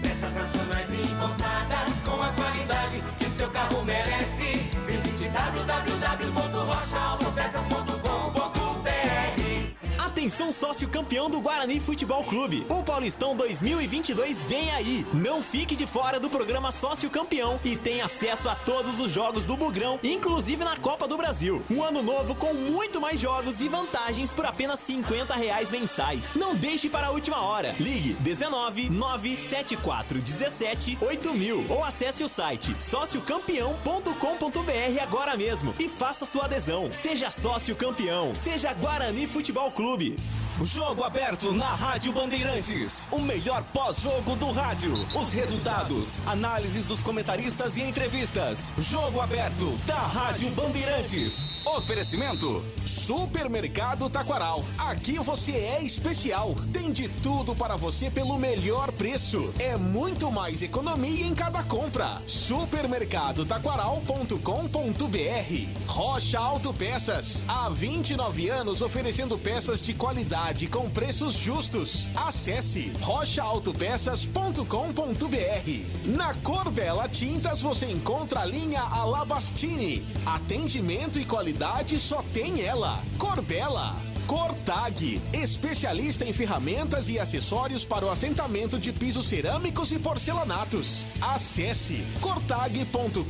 [SPEAKER 11] Peças nacionais e importadas com a qualidade que seu carro merece. Visite www.rochaautopeças.com.br.
[SPEAKER 15] Atenção, sócio campeão do Guarani Futebol Clube. O Paulistão 2022 vem aí. Não fique de fora do programa Sócio Campeão e tenha acesso a todos os jogos do Bugrão, inclusive na Copa do Brasil. Um ano novo com muito mais jogos e vantagens por apenas R$50 mensais. Não deixe para a última hora. Ligue 19 974 17 8000 ou acesse o site sociocampeão.com.br agora mesmo e faça sua adesão. Seja sócio campeão. Seja Guarani Futebol Clube.
[SPEAKER 12] Jogo aberto na Rádio Bandeirantes. O melhor pós-jogo do rádio. Os resultados, análises dos comentaristas e entrevistas. Jogo aberto da Rádio Bandeirantes. Oferecimento
[SPEAKER 10] Supermercado Taquaral. Aqui você é especial. Tem de tudo para você pelo melhor preço. É muito mais economia em cada compra. Supermercadotaquaral.com.br. Rocha Autopeças. Há 29 anos oferecendo peças de qualidade com preços justos. Acesse rochaautopeças.com.br. Na Cor Bela Tintas você encontra a linha Alabastini. Atendimento e qualidade só tem ela. Cor Bela. Cortag, especialista em ferramentas e acessórios para o assentamento de pisos cerâmicos e porcelanatos. Acesse cortag.com.br.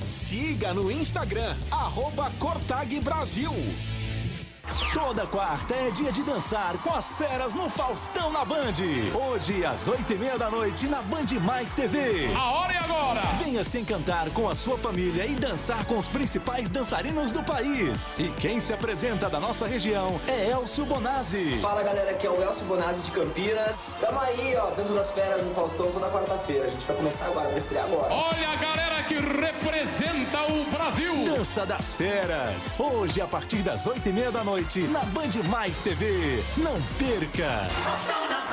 [SPEAKER 10] Siga no Instagram, @CortagBrasil.
[SPEAKER 12] Toda quarta é dia de dançar com as feras no Faustão na Band. Hoje, às 8h30 da noite, na Band Mais TV.
[SPEAKER 18] A hora é agora!
[SPEAKER 12] Venha se encantar com a sua família e dançar com os principais dançarinos do país. E quem se apresenta da nossa região é Elcio Bonazzi.
[SPEAKER 20] Fala galera, aqui é o Elcio Bonazzi de Campinas. Tamo aí, ó, Dança das Feras no Faustão toda quarta-feira. A gente vai começar agora, vai estrear agora.
[SPEAKER 18] Olha a galera que representa o Brasil!
[SPEAKER 12] Dança das Feras. Hoje, a partir das 8h30 da noite, na Band Mais TV. Não perca!
[SPEAKER 11] Faustão na Band.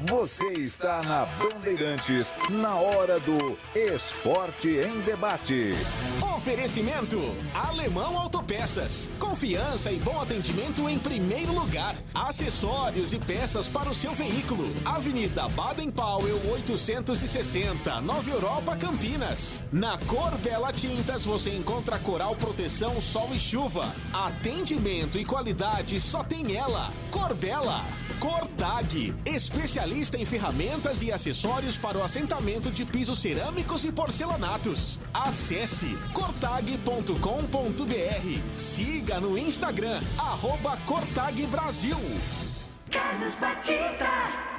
[SPEAKER 1] Você está na Bandeirantes, na hora do Esporte em Debate.
[SPEAKER 10] Oferecimento Alemão Autopeças. Confiança e bom atendimento em primeiro lugar. Acessórios e peças para o seu veículo. Avenida Baden-Powell 860, Nova Europa, Campinas. Na Cor Bela Tintas você encontra coral proteção sol e chuva. Atendimento e qualidade só tem ela. Cor Bela. Cortag, especialista em ferramentas e acessórios para o assentamento de pisos cerâmicos e porcelanatos. Acesse cortag.com.br. Siga no Instagram, @CortagBrasil.
[SPEAKER 11] Carlos Batista.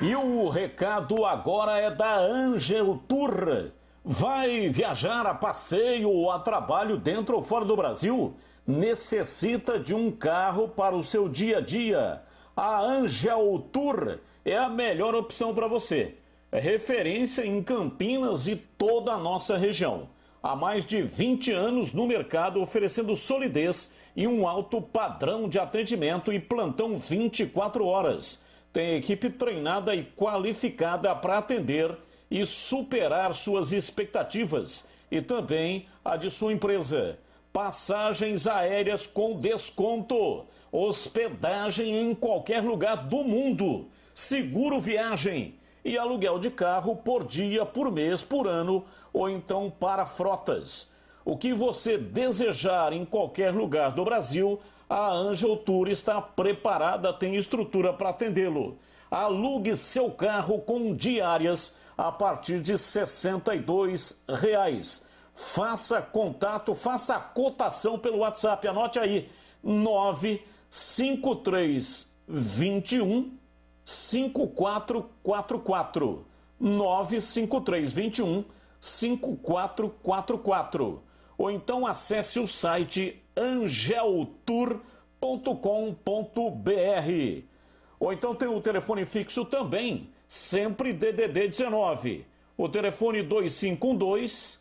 [SPEAKER 14] E o recado agora é da Angel Tour. Vai viajar a passeio ou a trabalho dentro ou fora do Brasil? Necessita de um carro para o seu dia a dia? A Angel Tour é a melhor opção para você. É referência em Campinas e toda a nossa região. há mais de 20 anos no mercado, oferecendo solidez e um alto padrão de atendimento e plantão 24 horas. Tem equipe treinada e qualificada para atender e superar suas expectativas e também a de sua empresa. Passagens aéreas com desconto, hospedagem em qualquer lugar do mundo, seguro viagem e aluguel de carro por dia, por mês, por ano ou então para frotas. O que você desejar em qualquer lugar do Brasil, a Angel Tour está preparada, tem estrutura para atendê-lo. Alugue seu carro com diárias a partir de R$ 62,00. Faça contato, faça a cotação pelo WhatsApp, anote aí, 95321 5444. 95321 5444. Ou então acesse o site angeltour.com.br. Ou então tem o telefone fixo também, sempre DDD 19. O telefone 2512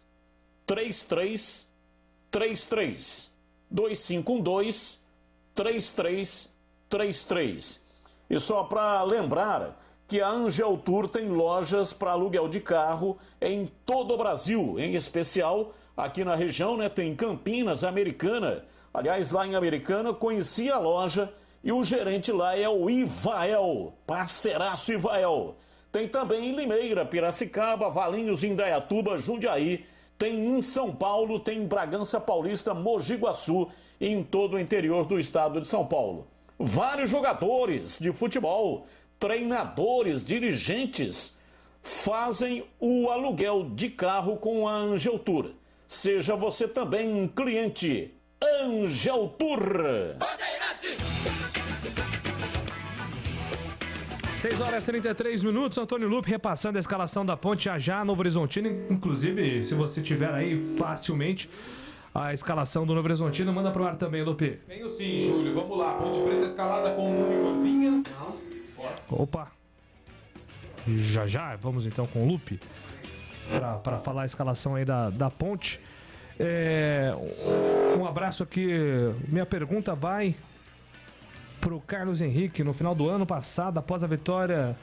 [SPEAKER 14] 3333. 2512 3333. E só para lembrar que a Angel Tour tem lojas para aluguel de carro em todo o Brasil, em especial aqui na região, né? Tem Campinas, Americana. Aliás, lá em Americana, conheci a loja e o gerente lá é o Ivael, parceiraço Ivael. Tem também em Limeira, Piracicaba, Valinhos, Indaiatuba, Jundiaí. Tem em São Paulo, tem em Bragança Paulista, Mogi Guaçu e em todo o interior do estado de São Paulo. Vários jogadores de futebol, treinadores, dirigentes fazem o aluguel de carro com a Angel Tour. Seja você também um cliente Angel Tour.
[SPEAKER 2] 6h33, Antônio Lupe repassando a escalação da Ponte já Novo Horizontino. Inclusive, se você tiver aí facilmente a escalação do Novo Horizontino, manda pro ar também, Lupe.
[SPEAKER 4] Tenho sim, Júlio. Vamos lá. Ponte Preta escalada com o Igor Vinhas.
[SPEAKER 2] Opa. Já, vamos então com o Lupe para falar a escalação aí da Ponte. Um abraço aqui. Minha pergunta vai pro Carlos Henrique. No final do ano passado, após a vitória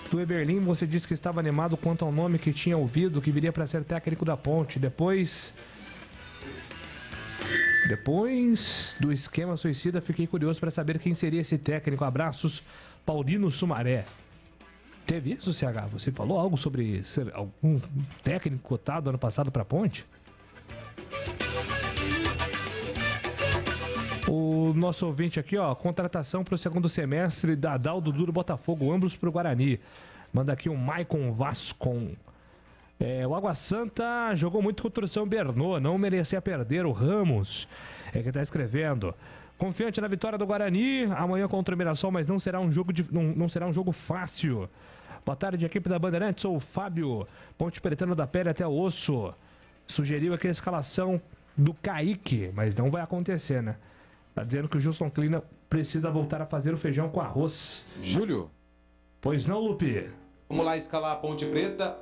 [SPEAKER 2] do Eberlin, você disse que estava animado quanto ao nome que tinha ouvido, que viria para ser técnico da Ponte. Depois do esquema suicida, fiquei curioso para saber quem seria esse técnico. Abraços, Paulino Sumaré. Teve isso, CH? Você falou algo sobre ser algum técnico cotado ano passado para a Ponte? O nosso ouvinte aqui, ó, contratação para o segundo semestre da Daldo do Botafogo, ambos para o Guarani. Manda aqui um Maicon Vascon. O Água Santa jogou muito contra o São Bernô, não merecia perder. O Ramos que está escrevendo. Confiante na vitória do Guarani, amanhã contra o Mirassol, mas não será um jogo fácil. Boa tarde, equipe da Bandeirantes, sou o Fábio, Ponte Pretano da pele até o osso. Sugeriu aqui a escalação do Kaique, mas não vai acontecer, né? Tá dizendo que o Gilson Kleina precisa voltar a fazer o feijão com arroz.
[SPEAKER 4] Júlio?
[SPEAKER 2] Pois não, Lupe?
[SPEAKER 4] Vamos lá escalar a Ponte Preta.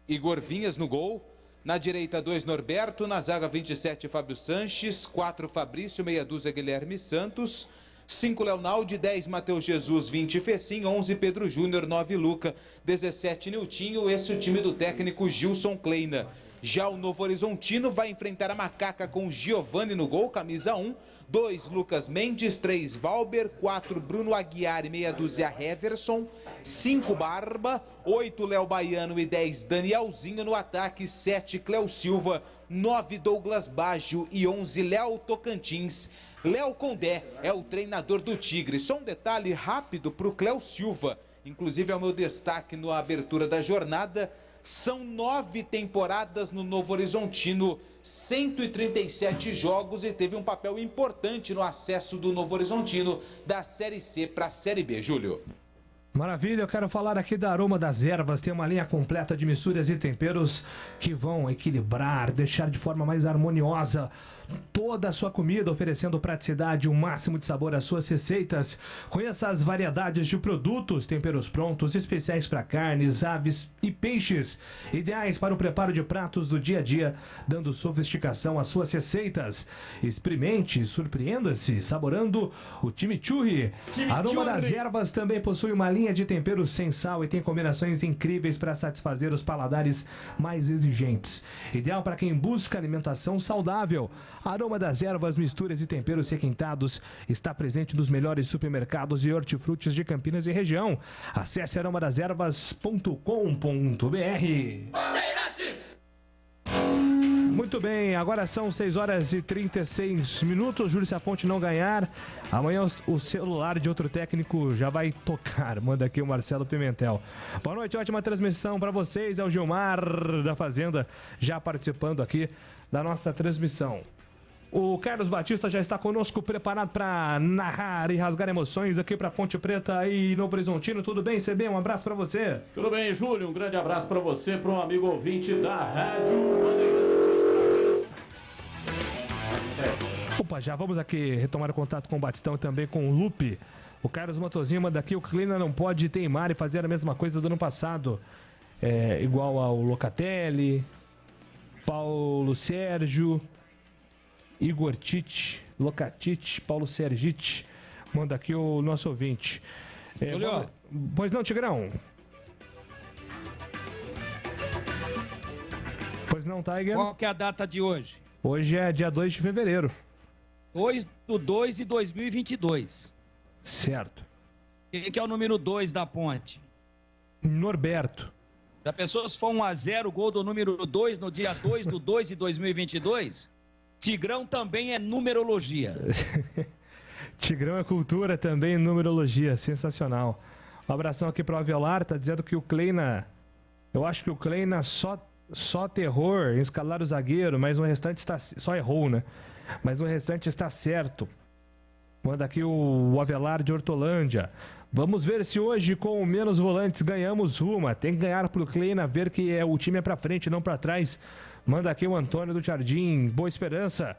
[SPEAKER 4] Igor Vinhas no gol. Na direita, 2, Norberto. Na zaga, 27, Fábio Sanches. 4, Fabrício. Meia dúzia, Guilherme Santos. 5, Leonaldi. 10, Matheus Jesus. 20, Fecim. 11, Pedro Júnior. 9, Luca. 17, Niltinho. Esse é o time do técnico Gilson Kleina. Já o Novo Horizontino vai enfrentar a Macaca com Giovani no gol, camisa 1. 2, Lucas Mendes. 3, Valber. 4, Bruno Aguiar e meia dúzia, Heverson. 5, Barba. 8, Léo Baiano e 10, Danielzinho no ataque. 7, Cléo Silva. 9, Douglas Baggio e 11, Léo Tocantins. Léo Condé é o treinador do Tigre. Só um detalhe rápido para o Cléo Silva. Inclusive é o meu destaque na abertura da jornada. São 9 temporadas no Novo Horizontino, 137 jogos e teve um papel importante no acesso do Novo Horizontino da Série C para a Série B, Júlio.
[SPEAKER 2] Maravilha, eu quero falar aqui da Aroma das Ervas. Tem uma linha completa de misturas e temperos que vão equilibrar, deixar de forma mais harmoniosa toda a sua comida, oferecendo praticidade e o máximo de sabor às suas receitas. Conheça as variedades de produtos, temperos prontos, especiais para carnes, aves e peixes, ideais para o preparo de pratos do dia a dia, dando sofisticação às suas receitas. Experimente, surpreenda-se, saborando o chimichurri. Aroma das Ervas também possui uma linha de temperos sem sal e tem combinações incríveis para satisfazer os paladares mais exigentes. Ideal para quem busca alimentação saudável. Aroma das Ervas, misturas e temperos requintados está presente nos melhores supermercados e hortifrutis de Campinas e região. Acesse aromadeservas.com.br. Muito bem, agora são 6 horas e 36 minutos. Júlio, se a Ponte não ganhar, amanhã o celular de outro técnico já vai tocar. Manda aqui o Marcelo Pimentel. Boa noite, ótima transmissão para vocês. É o Gilmar da Fazenda já participando aqui da nossa transmissão. O Carlos Batista já está conosco, preparado para narrar e rasgar emoções aqui para Ponte Preta e Novo Horizontino. Tudo bem, CB? Um abraço para você.
[SPEAKER 14] Tudo bem, Júlio? Um grande abraço para você, para um amigo ouvinte da Rádio
[SPEAKER 2] Opa, já vamos aqui retomar o contato com o Batistão e também com o Lupe. O Carlos Motozinho manda aqui: o Kleina não pode teimar e fazer a mesma coisa do ano passado. Igual ao Locatelli, Paulo Sérgio, Igor Tite, Locatite, Paulo Sergite. Manda aqui o nosso ouvinte. Pois não, Tigrão? Pois não, Tiger?
[SPEAKER 8] Qual que é a data de hoje?
[SPEAKER 2] Hoje é dia 2 de fevereiro.
[SPEAKER 8] 2/2 de 2022.
[SPEAKER 2] Certo.
[SPEAKER 8] Quem que é o número 2 da Ponte?
[SPEAKER 2] Norberto.
[SPEAKER 8] Já pensou se for 1-0 o gol do número 2 no dia 2/2 de 2022? Tigrão também é numerologia.
[SPEAKER 2] Tigrão é cultura, também numerologia. Sensacional. Um abração aqui para o Avelar. Tá dizendo que o Kleina... Eu acho que o Kleina só terror em escalar o zagueiro, mas no restante está... Só errou, né? Mas no restante está certo. Manda aqui o Avelar de Hortolândia. Vamos ver se hoje, com menos volantes, ganhamos uma. Tem que ganhar pro Kleina, ver que o time é pra frente, não pra trás. Manda aqui o Antônio do Jardim. Boa Esperança.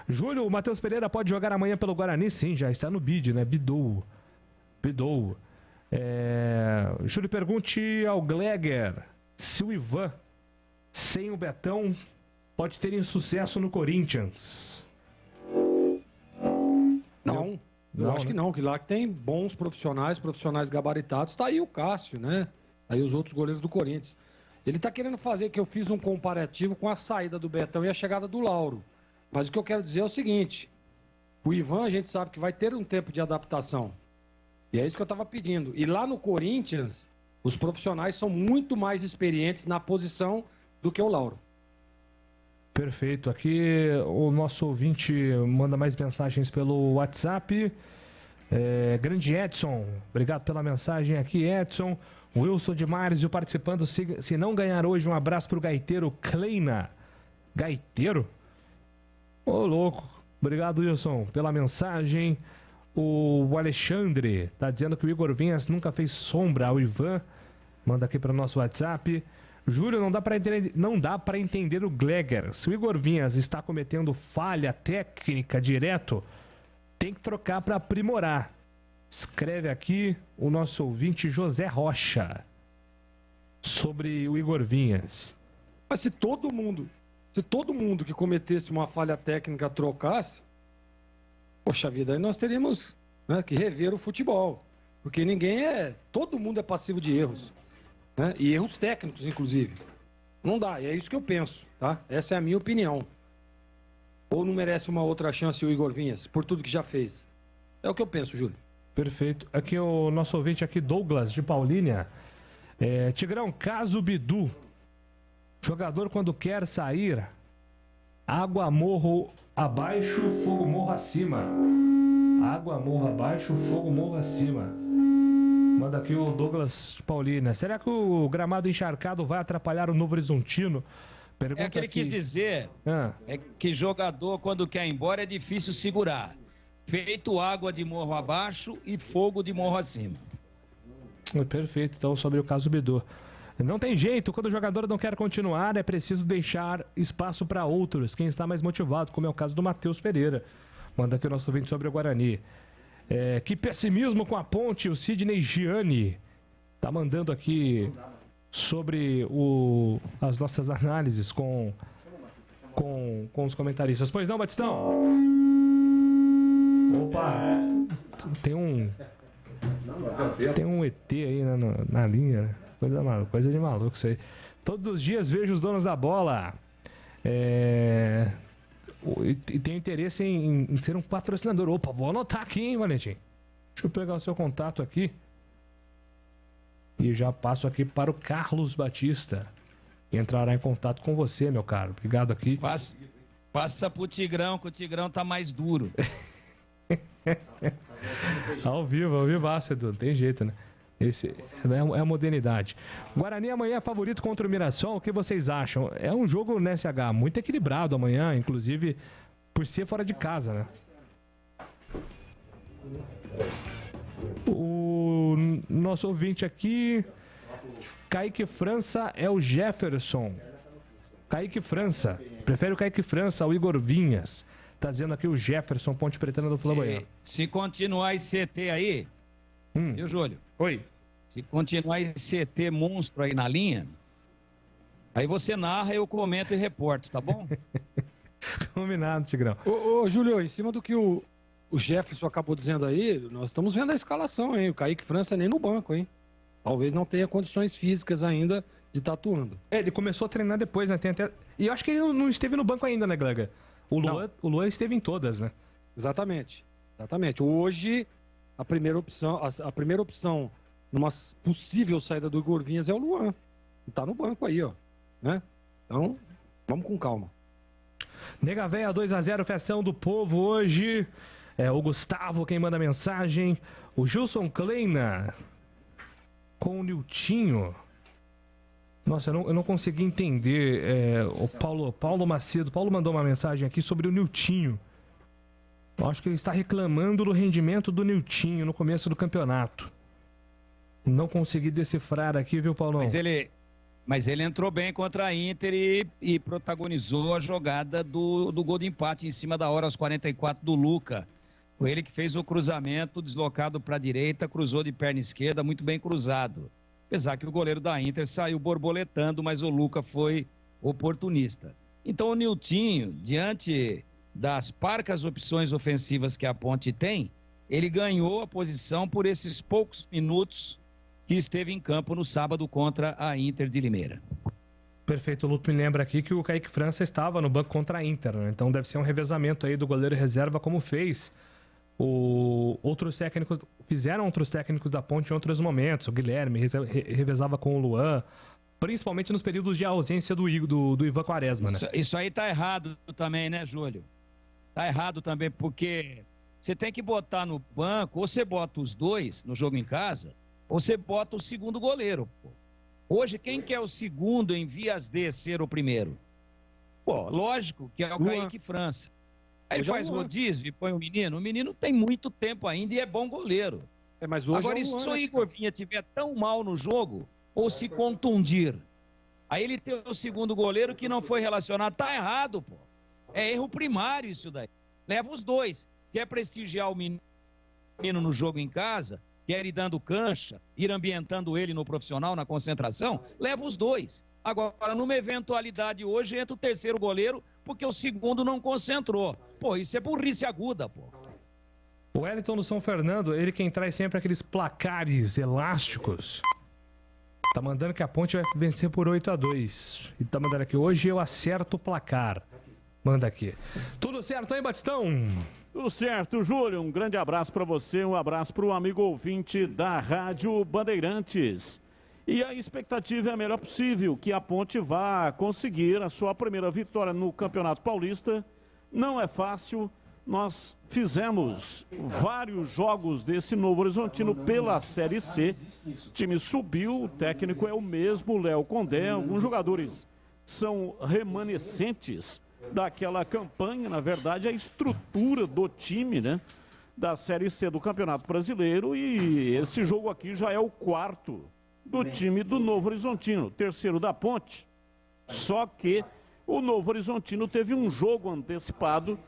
[SPEAKER 2] Júlio, o Matheus Pereira pode jogar amanhã pelo Guarani? Sim, já está no bid, né? Bidou. Júlio, pergunte ao Gleger se o Ivan, sem o Betão, pode ter insucesso no Corinthians.
[SPEAKER 13] Não, eu acho que não, que lá que tem bons profissionais gabaritados. Tá aí o Cássio, né? Aí os outros goleiros do Corinthians. Ele tá querendo fazer que eu fiz um comparativo com a saída do Betão e a chegada do Lauro. Mas o que eu quero dizer é o seguinte: o Ivan, a gente sabe que vai ter um tempo de adaptação. E é isso que eu tava pedindo. E lá no Corinthians, os profissionais são muito mais experientes na posição do que o Lauro.
[SPEAKER 2] Perfeito. Aqui o nosso ouvinte manda mais mensagens pelo WhatsApp. Grande Edson, obrigado pela mensagem aqui, Edson. Wilson de Márzio participando. Se não ganhar hoje, um abraço pro gaiteiro Kleina. Gaiteiro? Ô, louco. Obrigado, Wilson, pela mensagem. O Alexandre tá dizendo que o Igor Vinhas nunca fez sombra ao Ivan. Manda aqui para o nosso WhatsApp. Júlio, não dá para entender o Gleger. Se o Igor Vinhas está cometendo falha técnica direto, tem que trocar para aprimorar. Escreve aqui o nosso ouvinte José Rocha sobre o Igor Vinhas.
[SPEAKER 13] Mas se todo mundo que cometesse uma falha técnica trocasse, poxa vida, aí nós teríamos, né, que rever o futebol. Porque todo mundo é passivo de erros. Né? E erros técnicos, inclusive. Não dá, e é isso que eu penso, tá? Essa é a minha opinião. Ou não merece uma outra chance o Igor Vinhas, por tudo que já fez? É o que eu penso, Júlio.
[SPEAKER 2] Perfeito. Aqui o nosso ouvinte aqui, Douglas, de Paulínia. Tigrão, caso Bidu, jogador quando quer sair, água morro abaixo, fogo morro acima. Água morro abaixo, fogo morro acima. Manda aqui o Douglas de Paulínia. Será que o gramado encharcado vai atrapalhar o Novo Horizontino?
[SPEAKER 8] Pergunta que ele quis dizer é que jogador, quando quer ir embora, é difícil segurar. Feito água de morro abaixo e fogo de morro acima.
[SPEAKER 2] Perfeito, então sobre o caso Bidu. Não tem jeito, quando o jogador não quer continuar, é preciso deixar espaço para outros, quem está mais motivado, como é o caso do Matheus Pereira. Manda aqui o nosso ouvinte sobre o Guarani. Que pessimismo com a Ponte, o Sidney Gianni tá mandando aqui sobre as nossas análises com os comentaristas. Pois não, Batistão? Opa! Tem um ET aí na linha, né? Coisa de maluco isso aí. Todos os dias vejo os donos da bola. E tenho interesse em ser um patrocinador. Opa, vou anotar aqui, hein, Valentim? Deixa eu pegar o seu contato aqui. E já passo aqui para o Carlos Batista. E entrará em contato com você, meu caro. Obrigado aqui.
[SPEAKER 8] Passa pro Tigrão, que o Tigrão tá mais duro.
[SPEAKER 2] Ao vivo, Edu. Não tem jeito, né? Esse é a modernidade. Guarani amanhã é favorito contra o Mirassol. O que vocês acham? É um jogo no SH muito equilibrado amanhã, inclusive por ser fora de casa, né? O nosso ouvinte aqui, Kaique França, é o Jefferson. Kaique França. Prefere o Kaique França ao Igor Vinhas. Tá dizendo aqui o Jefferson, Ponte Pretana do Flamboyant.
[SPEAKER 8] Se continuar esse CT aí, viu, Júlio?
[SPEAKER 2] Oi.
[SPEAKER 8] Se continuar esse CT monstro aí na linha, aí você narra, eu comento e reporto, tá bom?
[SPEAKER 2] Combinado, Tigrão.
[SPEAKER 13] Ô, Júlio, em cima do que o Jefferson acabou dizendo aí, nós estamos vendo a escalação, hein? O Kaique França nem no banco, hein? Talvez não tenha condições físicas ainda de estar atuando.
[SPEAKER 2] Ele começou a treinar depois, né? E eu acho que ele não esteve no banco ainda, né, Glega? O Luan esteve em todas, né?
[SPEAKER 13] Exatamente. Hoje, a primeira opção numa possível saída do Igor Vinhas é o Luan. Tá no banco aí, ó. Né? Então, vamos com calma.
[SPEAKER 2] Nega Véia 2-0, festão do povo hoje. É o Gustavo quem manda mensagem. O Gilson Kleina com o Niltinho. Nossa, eu não consegui entender. O Paulo Macedo. Paulo mandou uma mensagem aqui sobre o Niltinho. Eu acho que ele está reclamando do rendimento do Niltinho no começo do campeonato. Não consegui decifrar aqui, viu, Paulão?
[SPEAKER 8] Mas ele entrou bem contra a Inter e protagonizou a jogada do gol de empate em cima da hora, aos 44, do Luca. Foi ele que fez o cruzamento, deslocado para a direita, cruzou de perna esquerda, muito bem cruzado. Apesar que o goleiro da Inter saiu borboletando, mas o Luca foi oportunista. Então o Niltinho, diante das parcas opções ofensivas que a Ponte tem, ele ganhou a posição por esses poucos minutos que esteve em campo no sábado contra a Inter de Limeira.
[SPEAKER 2] Perfeito, o Luto me lembra aqui que o Kaique França estava no banco contra a Inter, né? Então deve ser um revezamento aí do goleiro reserva, como fez outros técnicos da Ponte em outros momentos. O Guilherme revezava com o Luan, principalmente nos períodos de ausência do Ivan Quaresma, né?
[SPEAKER 8] Isso aí tá errado também, né, Júlio? Tá errado também, porque você tem que botar no banco, ou você bota os dois no jogo em casa, ou você bota o segundo goleiro, pô. Hoje, quem quer o segundo em vias de ser o primeiro? Pô, lógico que é o Kaique França. Aí ele faz rodízio e põe o menino tem muito tempo ainda e é bom goleiro.
[SPEAKER 13] Mas hoje
[SPEAKER 8] agora, se o Igor Vinha estiver tão mal no jogo, ou se contundir, aí ele tem o segundo goleiro que não foi relacionado, tá errado, pô. É erro primário isso daí. Leva os dois. Quer prestigiar o menino no jogo em casa, quer ir dando cancha, ir ambientando ele no profissional, na concentração, leva os dois. Agora, numa eventualidade hoje, entra o terceiro goleiro, porque o segundo não concentrou. Pô, isso é burrice aguda, pô.
[SPEAKER 2] O Wellington do São Fernando, ele quem traz sempre aqueles placares elásticos. Tá mandando que a Ponte vai vencer por 8-2. E tá mandando aqui, hoje eu acerto o placar. Manda aqui. Tudo certo aí, Batistão?
[SPEAKER 14] Tudo certo, Júlio. Um grande abraço para você, um abraço para o amigo ouvinte da Rádio Bandeirantes. E a expectativa é a melhor possível, que a Ponte vá conseguir a sua primeira vitória no Campeonato Paulista. Não é fácil, nós fizemos vários jogos desse Novo Horizontino pela Série C. O time subiu, o técnico é o mesmo, Léo Condé. Alguns jogadores são remanescentes daquela campanha, na verdade, a estrutura do time, né? da Série C do Campeonato Brasileiro e esse jogo aqui já é o quarto do time do Novo Horizontino, terceiro da Ponte. Só que o Novo Horizontino teve um jogo antecipado,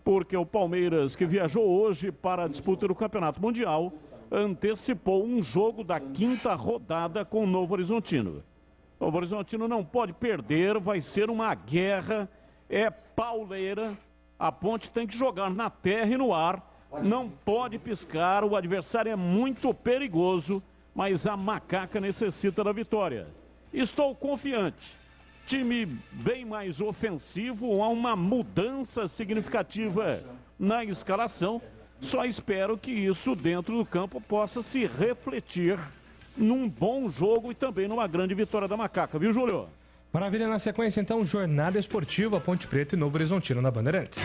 [SPEAKER 14] porque o Palmeiras, que viajou hoje para a disputa do Campeonato Mundial, antecipou um jogo da quinta rodada com o Novo Horizontino. O Novo Horizontino não pode perder, vai ser uma guerra, é pauleira. A Ponte tem que jogar na terra e no ar, não pode piscar, o adversário é muito perigoso, mas a Macaca necessita da vitória. Estou confiante. Time bem mais ofensivo, há uma mudança significativa na escalação. Só espero que isso dentro do campo possa se refletir num bom jogo e também numa grande vitória da Macaca, viu, Júlio?
[SPEAKER 2] Maravilha, na sequência então, Jornada Esportiva, Ponte Preta e Novo Horizontino na Bandeirantes.